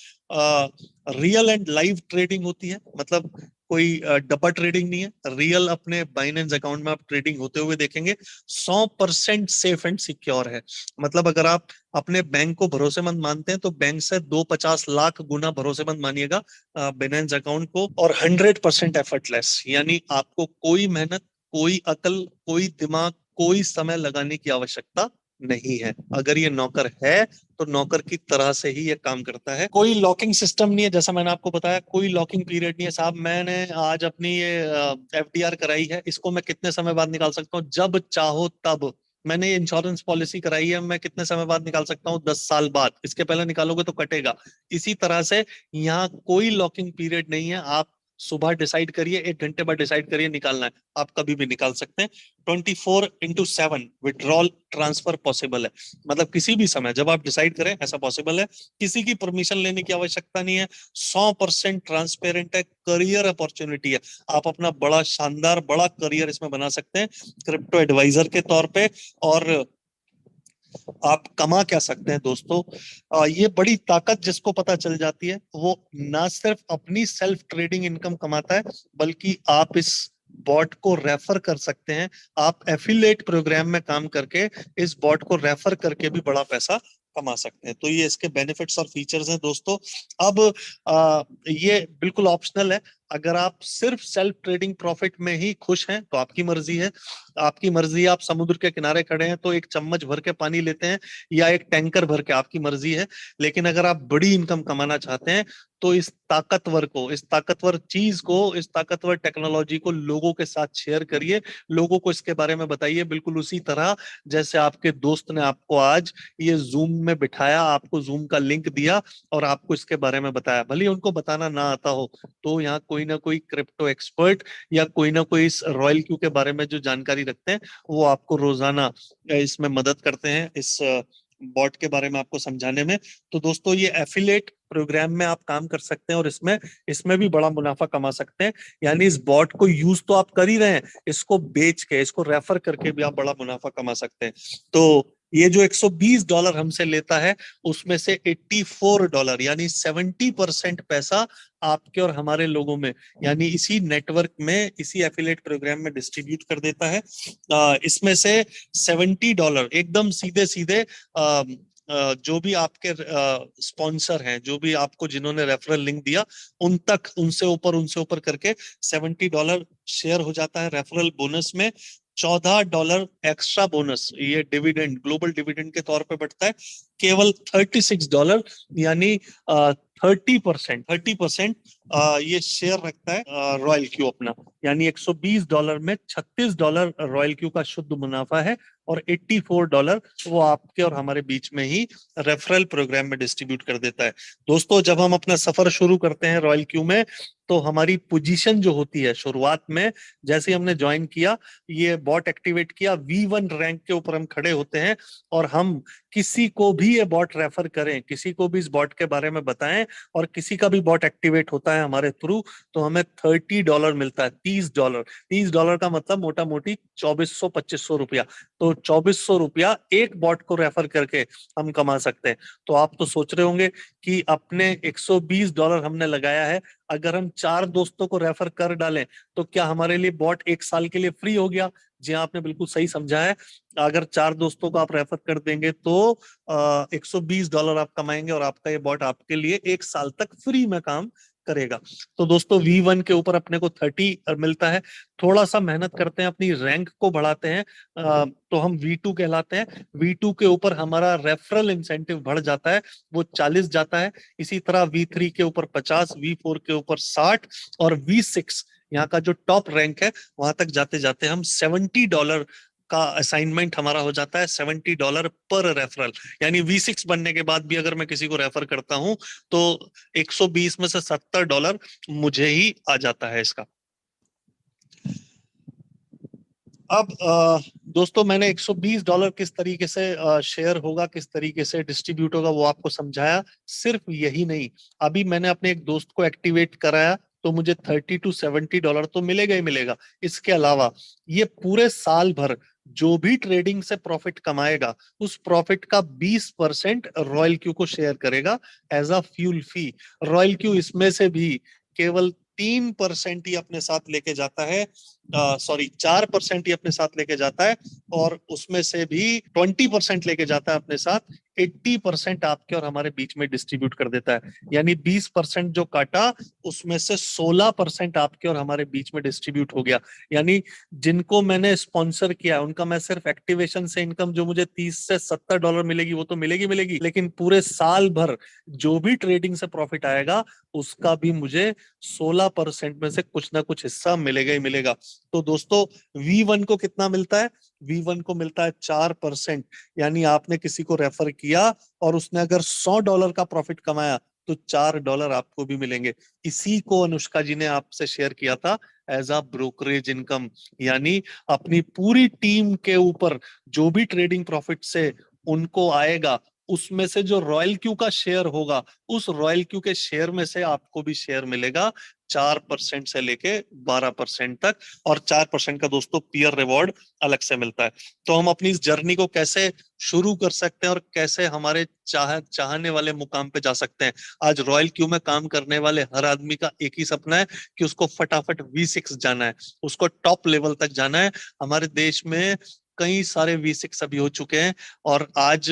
रियल एंड लाइव ट्रेडिंग होती है, मतलब कोई डब्बा ट्रेडिंग नहीं है। रियल अपने बाइनेंस अकाउंट में आप ट्रेडिंग होते हुए देखेंगे। 100% सेफ एंड सिक्योर है। मतलब अगर आप अपने बैंक को भरोसेमंद मानते हैं तो बैंक से 250 लाख गुना भरोसेमंद मानिएगा बाइनेंस अकाउंट को। और 100% एफर्टलेस, यानी आपको कोई मेहनत, कोई अकल, कोई दिमाग, कोई समय लगाने की आवश्यकता नहीं है। अगर ये नौकर है तो नौकर की तरह से ही ये काम करता है। कोई लॉकिंग सिस्टम नहीं है, जैसा मैंने आपको बताया, कोई लॉकिंग पीरियड नहीं है। साहब, मैंने आज अपनी ये एफडीआर कराई है, इसको मैं कितने समय बाद निकाल सकता हूँ? जब चाहो तब। मैंने ये इंश्योरेंस पॉलिसी कराई है, मैं कितने समय बाद निकाल सकता हूँ? 10 साल बाद। इसके पहले निकालोगे तो कटेगा। इसी तरह से यहाँ कोई लॉकिंग पीरियड नहीं है। आप सुबह डिसाइड करिए, 1 घंटे बाद डिसाइड करिए निकालना है, आप कभी भी निकाल सकते हैं। 24/7 विड्रॉल ट्रांसफर पॉसिबल है, मतलब किसी भी समय जब आप डिसाइड करें ऐसा पॉसिबल है। किसी की परमिशन लेने की आवश्यकता नहीं है। 100% ट्रांसपेरेंट है। करियर अपॉर्चुनिटी है, आप अपना बड़ा शानदार बड़ा करियर इसमें बना सकते हैं क्रिप्टो एडवाइजर के तौर पे। और आप कमा क्या सकते हैं दोस्तों, ये बड़ी ताकत जिसको पता चल जाती है वो ना सिर्फ अपनी सेल्फ ट्रेडिंग इनकम कमाता है, बल्कि आप इस बॉट को रेफर कर सकते हैं। आप एफिलिएट प्रोग्राम में काम करके इस बॉट को रेफर करके भी बड़ा पैसा कमा सकते हैं। तो ये इसके बेनिफिट्स और फीचर्स हैं दोस्तों। अब ये बिल्कुल ऑप्शनल है। अगर आप सिर्फ सेल्फ ट्रेडिंग प्रॉफिट में ही खुश हैं तो आपकी मर्जी है। आपकी मर्जी है, आप समुद्र के किनारे खड़े हैं तो एक चम्मच भर के पानी लेते हैं या एक टैंकर भर के, आपकी मर्जी है। लेकिन अगर आप बड़ी इनकम कमाना चाहते हैं तो इस ताकतवर को, इस ताकतवर चीज को, इस ताकतवर टेक्नोलॉजी को लोगों के साथ शेयर करिए। लोगों को इसके बारे में बताइए, बिल्कुल उसी तरह जैसे आपके दोस्त ने आपको आज ये जूम में बिठाया, आपको जूम का लिंक दिया और आपको इसके बारे में बताया। भले उनको बताना ना आता हो तो यहाँ कोई ना कोई क्रिप्टो एक्सपर्ट या कोई ना कोई इस रॉयल क्यू के बारे में जो जानकारी रखते हैं वो आपको रोजाना इसमें मदद करते हैं, इस बॉट के बारे में आपको समझाने में। तो दोस्तों, ये एफिलिएट प्रोग्राम में आप काम कर सकते हैं और इसमें इसमें भी बड़ा मुनाफा कमा सकते हैं। यानी इस बॉट को यूज तो आप कर ही रहे हैं, इसको बेच के, इसको रेफर करके भी आप बड़ा मुनाफा कमा सकते हैं। तो ये जो $120 हमसे लेता है उसमें से $84 यानी 70% पैसा आपके और हमारे लोगों में, यानी इसी नेटवर्क में, इसी एफिलिएट प्रोग्राम में डिस्ट्रीब्यूट कर देता है। इसमें से $70 एकदम सीधे सीधे जो भी आपके स्पॉन्सर हैं, जो भी आपको जिन्होंने रेफरल लिंक दिया उन तक, उनसे ऊपर करके $70 शेयर हो जाता है रेफरल बोनस में। $14 एक्स्ट्रा बोनस ये डिविडेंड, ग्लोबल डिविडेंड के तौर पे बढ़ता है। केवल $36 यानी 30% ये शेयर रखता है रॉयल क्यू अपना, यानी $120 में $36 रॉयल क्यू का शुद्ध मुनाफा है और $84 वो आपके और हमारे बीच में ही रेफरल प्रोग्राम में डिस्ट्रीब्यूट कर देता है। दोस्तों, जब हम अपना सफर शुरू करते हैं रॉयल क्यू में, तो हमारी पोजीशन जो होती है शुरुआत में, जैसे ही हमने ज्वाइन किया, ये बॉट एक्टिवेट किया, V1 रैंक के ऊपर हम खड़े होते हैं और हम किसी को भी ये बॉट रेफर करें, किसी को भी इस बॉट के बारे में बताएं और किसी का भी बॉट एक्टिवेट होता है हमारे थ्रू, तो हमें $30 मिलता है। $30 का मतलब मोटा मोटी 2400-2500 रुपया। तो 2400 रुपया एक बॉट को रेफर करके हम कमा सकते हैं। तो आप तो सोच रहे होंगे कि अपने $120 हमने लगाया है, अगर हम 4 दोस्तों को रेफर कर डालें तो क्या हमारे लिए बॉट 1 साल के लिए फ्री हो गया? जी हाँ, आपने बिल्कुल सही समझा है। अगर 4 दोस्तों को आप रेफर कर देंगे तो $120 आप कमाएंगे और आपका ये बॉट आपके लिए 1 साल तक फ्री में काम करेगा। तो दोस्तों, V1 के ऊपर अपने को 30 मिलता है। थोड़ा सा मेहनत करते हैं, अपनी रैंक को बढ़ाते हैं, तो हम V2 कहलाते हैं। V2 के ऊपर हमारा रेफरल इंसेंटिव बढ़ जाता है, वो 40 जाता है। इसी तरह V3 के ऊपर 50, V4 के ऊपर 60 और V6 यहाँ का जो टॉप रैंक है, वहां तक जाते जाते हम $70 का असाइनमेंट हमारा हो जाता है, $70 पर रेफरल। यानी V6 बनने के बाद भी अगर मैं किसी को रेफर करता हूं तो 120 में से $70 मुझे ही आ जाता है इसका। अब दोस्तों, मैंने $120 किस तरीके से शेयर होगा, किस तरीके से डिस्ट्रीब्यूट होगा, वो आपको समझाया। सिर्फ यही नहीं, अभी मैंने अपने एक दोस्त को एक्टिवेट कराया तो मुझे $30 to $70 तो मिलेगा ही मिलेगा। इसके अलावा ये पूरे साल भर जो भी ट्रेडिंग से प्रॉफिट कमाएगा, उस प्रॉफिट का 20% रॉयल क्यू को शेयर करेगा as a fuel fee. Royal Q इसमें से भी केवल 3% ही अपने साथ लेके जाता है, 4% ही अपने साथ लेके जाता है, और उसमें से भी 20% लेके जाता है अपने साथ। 80% आपके और हमारे बीच में डिस्ट्रीब्यूट कर देता है। यानी 20% जो काटा, उसमें से 16% आपके और हमारे बीच में डिस्ट्रीब्यूट हो गया। यानी जिनको मैंने स्पॉन्सर किया, उनका मैं सिर्फ एक्टिवेशन से इनकम जो मुझे $30 से $70 मिलेगी, वो तो मिलेगी मिलेगी, लेकिन पूरे साल भर जो भी ट्रेडिंग से प्रॉफिट आएगा, उसका भी मुझे 16% में से कुछ ना कुछ हिस्सा मिलेगा ही मिलेगा। तो दोस्तों, V1 को कितना मिलता है? V1 को मिलता है 4%। यानी आपने किसी को रेफर किया और उसने अगर $100 का प्रॉफिट कमाया तो $4 आपको भी मिलेंगे। इसी को अनुष्का जी ने आपसे शेयर किया था एज अ ब्रोकरेज इनकम। यानी अपनी पूरी टीम के ऊपर जो भी ट्रेडिंग प्रॉफिट से उनको आएगा, उसमें से जो रॉयल क्यू का शेयर होगा, उस रॉयल क्यू के शेयर में से आपको भी शेयर मिलेगा 4% से लेके 12% तक। और 4% का दोस्तों पीयर रिवॉर्ड अलग से मिलता है। तो हम अपनी इस जर्नी को कैसे शुरू कर सकते हैं और कैसे हमारे चाहने वाले मुकाम पे जा सकते हैं? आज रॉयल क्यू में काम करने वाले हर आदमी का एक ही सपना है कि उसको फटाफट V6 जाना है, उसको टॉप लेवल तक जाना है। हमारे देश में कई सारे V6 अभी हो चुके हैं और आज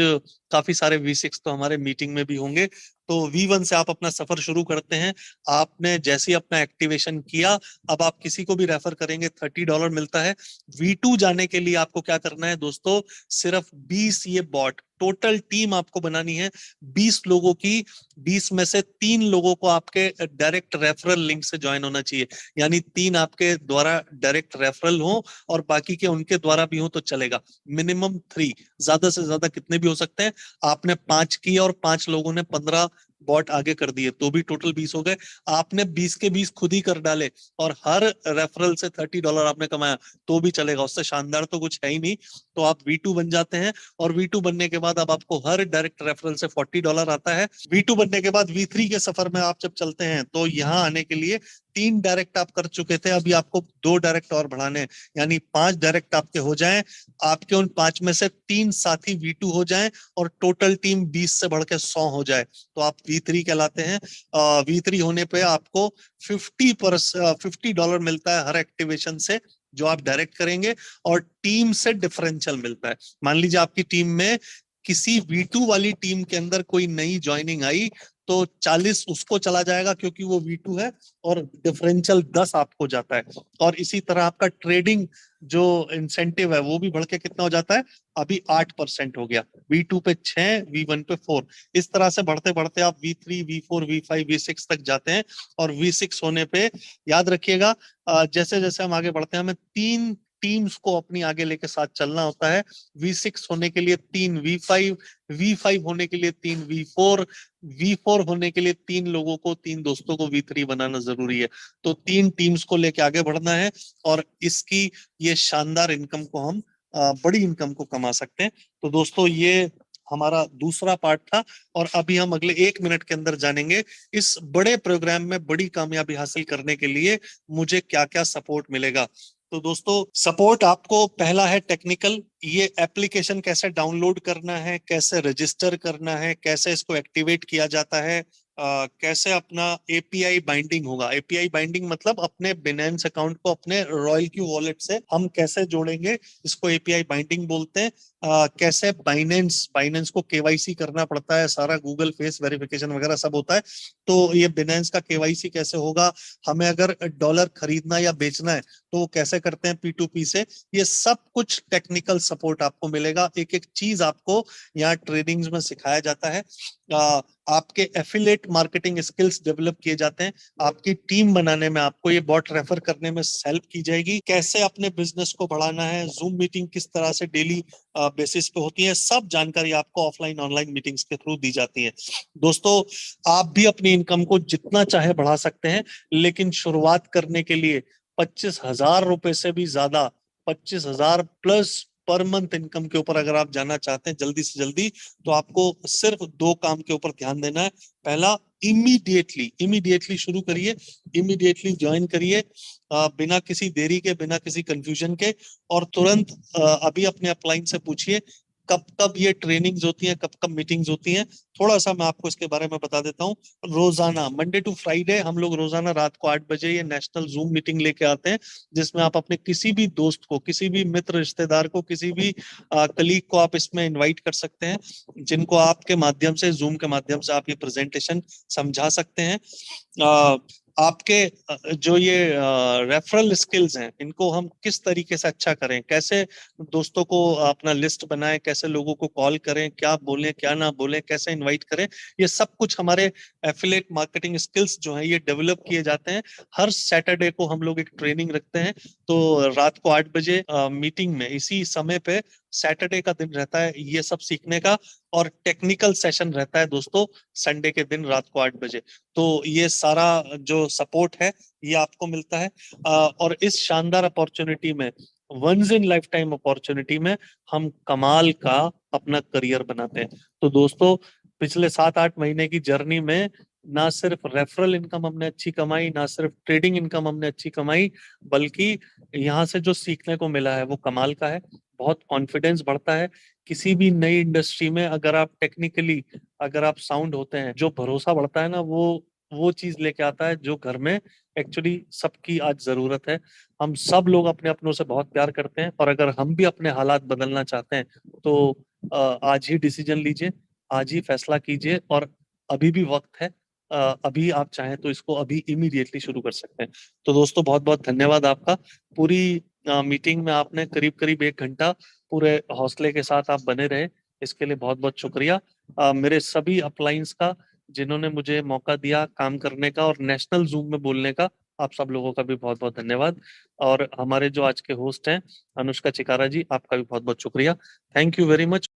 काफी सारे V6 तो हमारे मीटिंग में भी होंगे। तो V1 से आप अपना सफर शुरू करते हैं। आपने जैसे ही अपना एक्टिवेशन किया, अब आप किसी को भी रेफर करेंगे, $30 मिलता है। V2 जाने के लिए आपको क्या करना है दोस्तों? सिर्फ 20 ये बॉट, टोटल टीम आपको बनानी है 20 लोगों की। 20 में से 3 लोगों को आपके डायरेक्ट रेफरल लिंक से ज्वाइन होना चाहिए। यानी 3 आपके द्वारा डायरेक्ट रेफरल हो और बाकी के उनके द्वारा भी हो तो चलेगा। मिनिमम 3, ज्यादा से ज्यादा कितने भी हो सकते हैं। आपने 5 की और 5 लोगों ने 15 बॉट आगे कर दिए तो भी टोटल 20 हो गए। आपने 20 के 20 खुद ही कर डाले और हर रेफरल से $30 आपने कमाया तो भी चलेगा। उससे शानदार तो कुछ है ही नहीं। तो आप V2 बन जाते हैं और V2 बनने के बाद अब आपको हर डायरेक्ट रेफरल से $40 आता है। V2 बनने के बाद V3 के सफर में आप जब चलते हैं तो यहाँ आने के लिए 3 डायरेक्ट आप कर चुके थे, अभी आपको 2 डायरेक्ट और बढ़ाने हैं। यानी 5 डायरेक्ट आपके हो जाएं। आपके उन 5 में से 3 साथी V2 हो जाएं और टोटल टीम 20 से बढ़ के 100 हो जाए तो आप V3 कहलाते हैं। V3 होने पे आपको $50 मिलता है हर एक्टिवेशन से, जो आप डायरेक्ट करेंगे, और टीम से डिफरेंशियल मिलता है। मान लीजिए आपकी टीम में किसी V2 वाली टीम के अंदर कोई नई ज्वाइनिंग आई तो 40 उसको चला जाएगा क्योंकि वो V2 है, और डिफरेंशियल 10 आपको जाता है। और इसी तरह आपका ट्रेडिंग जो इंसेंटिव है वो भी बढ़ के कितना हो जाता है, अभी 8% हो गया। V2 पे 6, V1 पे 4, इस तरह से बढ़ते बढ़ते आप V3, V4, V5, V6 तक जाते हैं। और V6 होने पे याद रखिएगा, जैसे जैसे हम आगे बढ़ते हैं हमें 3 टीम्स को अपनी आगे लेके साथ चलना होता है। V6 होने के लिए 3 V5, V5 होने के लिए 3 V4, V4 होने के लिए 3 लोगों को, 3 दोस्तों को V3 बनाना जरूरी है। तो 3 टीम्स को लेके आगे बढ़ना है, और इसकी ये शानदार इनकम को हम बड़ी इनकम को कमा सकते हैं। तो दोस्तों ये हमारा दूसरा पार्ट था, और अभी हम अगले 1 मिनट के अंदर जानेंगे इस बड़े प्रोग्राम में बड़ी कामयाबी हासिल करने के लिए मुझे क्या क्या सपोर्ट मिलेगा। तो दोस्तों सपोर्ट आपको पहला है टेक्निकल, ये एप्लीकेशन कैसे डाउनलोड करना है, कैसे रजिस्टर करना है, कैसे इसको एक्टिवेट किया जाता है, कैसे अपना एपीआई बाइंडिंग होगा। एपीआई बाइंडिंग मतलब अपने बिनेंस अकाउंट को अपने रॉयल क्यू वॉलेट से हम कैसे जोड़ेंगे, इसको एपीआई बाइंडिंग बोलते हैं। कैसे बाइनेंस को केवाईसी करना पड़ता है, सारा गूगल फेस वेरिफिकेशन वगैरह सब होता है। तो ये बिनेंस का केवाईसी कैसे होगा, हमें अगर डॉलर खरीदना या बेचना है तो वो कैसे करते हैं P2P से, ये सब कुछ टेक्निकल सपोर्ट आपको मिलेगा। एक एक चीज आपको यहाँ ट्रेनिंग्स में सिखाया जाता है। आपके एफिलिएट मार्केटिंग स्किल्स डेवलप किए जाते हैं, आपकी टीम बनाने में आपको ये बॉट रेफर करने में हेल्प की जाएगी, कैसे अपने बिजनेस को बढ़ाना है, जूम मीटिंग किस तरह से डेली बेसिस पे होती है, सब जानकारी आपको ऑफलाइन ऑनलाइन मीटिंग्स के थ्रू दी जाती है। दोस्तों आप भी अपनी इनकम को जितना चाहे बढ़ा सकते हैं, लेकिन शुरुआत करने के लिए 25,000 रुपए से भी ज्यादा, 25,000 प्लस पर मंथ इनकम के ऊपर अगर आप जाना चाहते हैं जल्दी से जल्दी, तो आपको सिर्फ 2 काम के ऊपर ध्यान देना है। पहला, इमीडिएटली शुरू करिए, इमीडिएटली ज्वाइन करिए, बिना किसी देरी के, बिना किसी कंफ्यूजन के, और तुरंत अभी अपने अपलाइन से पूछिए कब कब ये ट्रेनिंग्स होती हैं, कब कब मीटिंग्स होती हैं। थोड़ा सा मैं आपको इसके बारे में बता देता हूँ। रोजाना मंडे टू फ्राइडे हम लोग रोजाना रात को 8 बजे ये नेशनल जूम मीटिंग लेके आते हैं, जिसमें आप अपने किसी भी दोस्त को, किसी भी मित्र रिश्तेदार को, किसी भी कलीग को आप इसमें इनवाइट कर सकते हैं, जिनको आपके माध्यम से, जूम के माध्यम से आप ये प्रेजेंटेशन समझा सकते हैं। आपके जो ये रेफरल स्किल्स हैं, इनको हम किस तरीके से अच्छा करें, कैसे दोस्तों को अपना लिस्ट बनाएं, कैसे लोगों को कॉल करें, क्या बोलें क्या ना बोलें, कैसे इनवाइट करें, ये सब कुछ हमारे एफिलिएट मार्केटिंग स्किल्स जो हैं ये डेवलप किए जाते हैं। हर सैटरडे को हम लोग एक ट्रेनिंग रखते हैं, तो रात को 8 बजे मीटिंग में इसी समय पे, सैटरडे का दिन रहता है ये सब सीखने का, और टेक्निकल सेशन रहता है दोस्तों संडे के दिन रात को 8 बजे। तो ये सारा जो सपोर्ट है ये आपको मिलता है, और इस शानदार अपॉर्चुनिटी में, once in lifetime opportunity में, हम कमाल का अपना करियर बनाते हैं। तो दोस्तों पिछले 7-8 महीने की जर्नी में ना सिर्फ रेफरल इनकम हमने अच्छी कमाई, ना सिर्फ ट्रेडिंग इनकम हमने अच्छी कमाई, बल्कि यहाँ से जो सीखने को मिला है वो कमाल का है। बहुत कॉन्फिडेंस बढ़ता है किसी भी नई इंडस्ट्री में, अगर आप टेक्निकली, अगर आप साउंड होते हैं, जो भरोसा बढ़ता है ना, वो चीज लेके आता है जो घर में एक्चुअली सबकी आज जरूरत है। हम सब लोग अपने अपनों से बहुत प्यार करते हैं, और अगर हम भी अपने हालात बदलना चाहते हैं तो आज ही डिसीजन लीजिए, आज ही फैसला कीजिए, और अभी भी वक्त है। अभी आप चाहें तो इसको अभी इमीडिएटली शुरू कर सकते हैं। तो दोस्तों बहुत बहुत धन्यवाद आपका। पूरी मीटिंग में आपने करीब करीब 1 घंटा पूरे हौसले के साथ आप बने रहे, इसके लिए बहुत बहुत शुक्रिया। मेरे सभी अपलाइंस का, जिन्होंने मुझे मौका दिया काम करने का और नेशनल जूम में बोलने का, आप सब लोगों का भी बहुत बहुत धन्यवाद। और हमारे जो आज के होस्ट हैं अनुष्का चिकारा जी, आपका भी बहुत बहुत शुक्रिया। Thank you very much.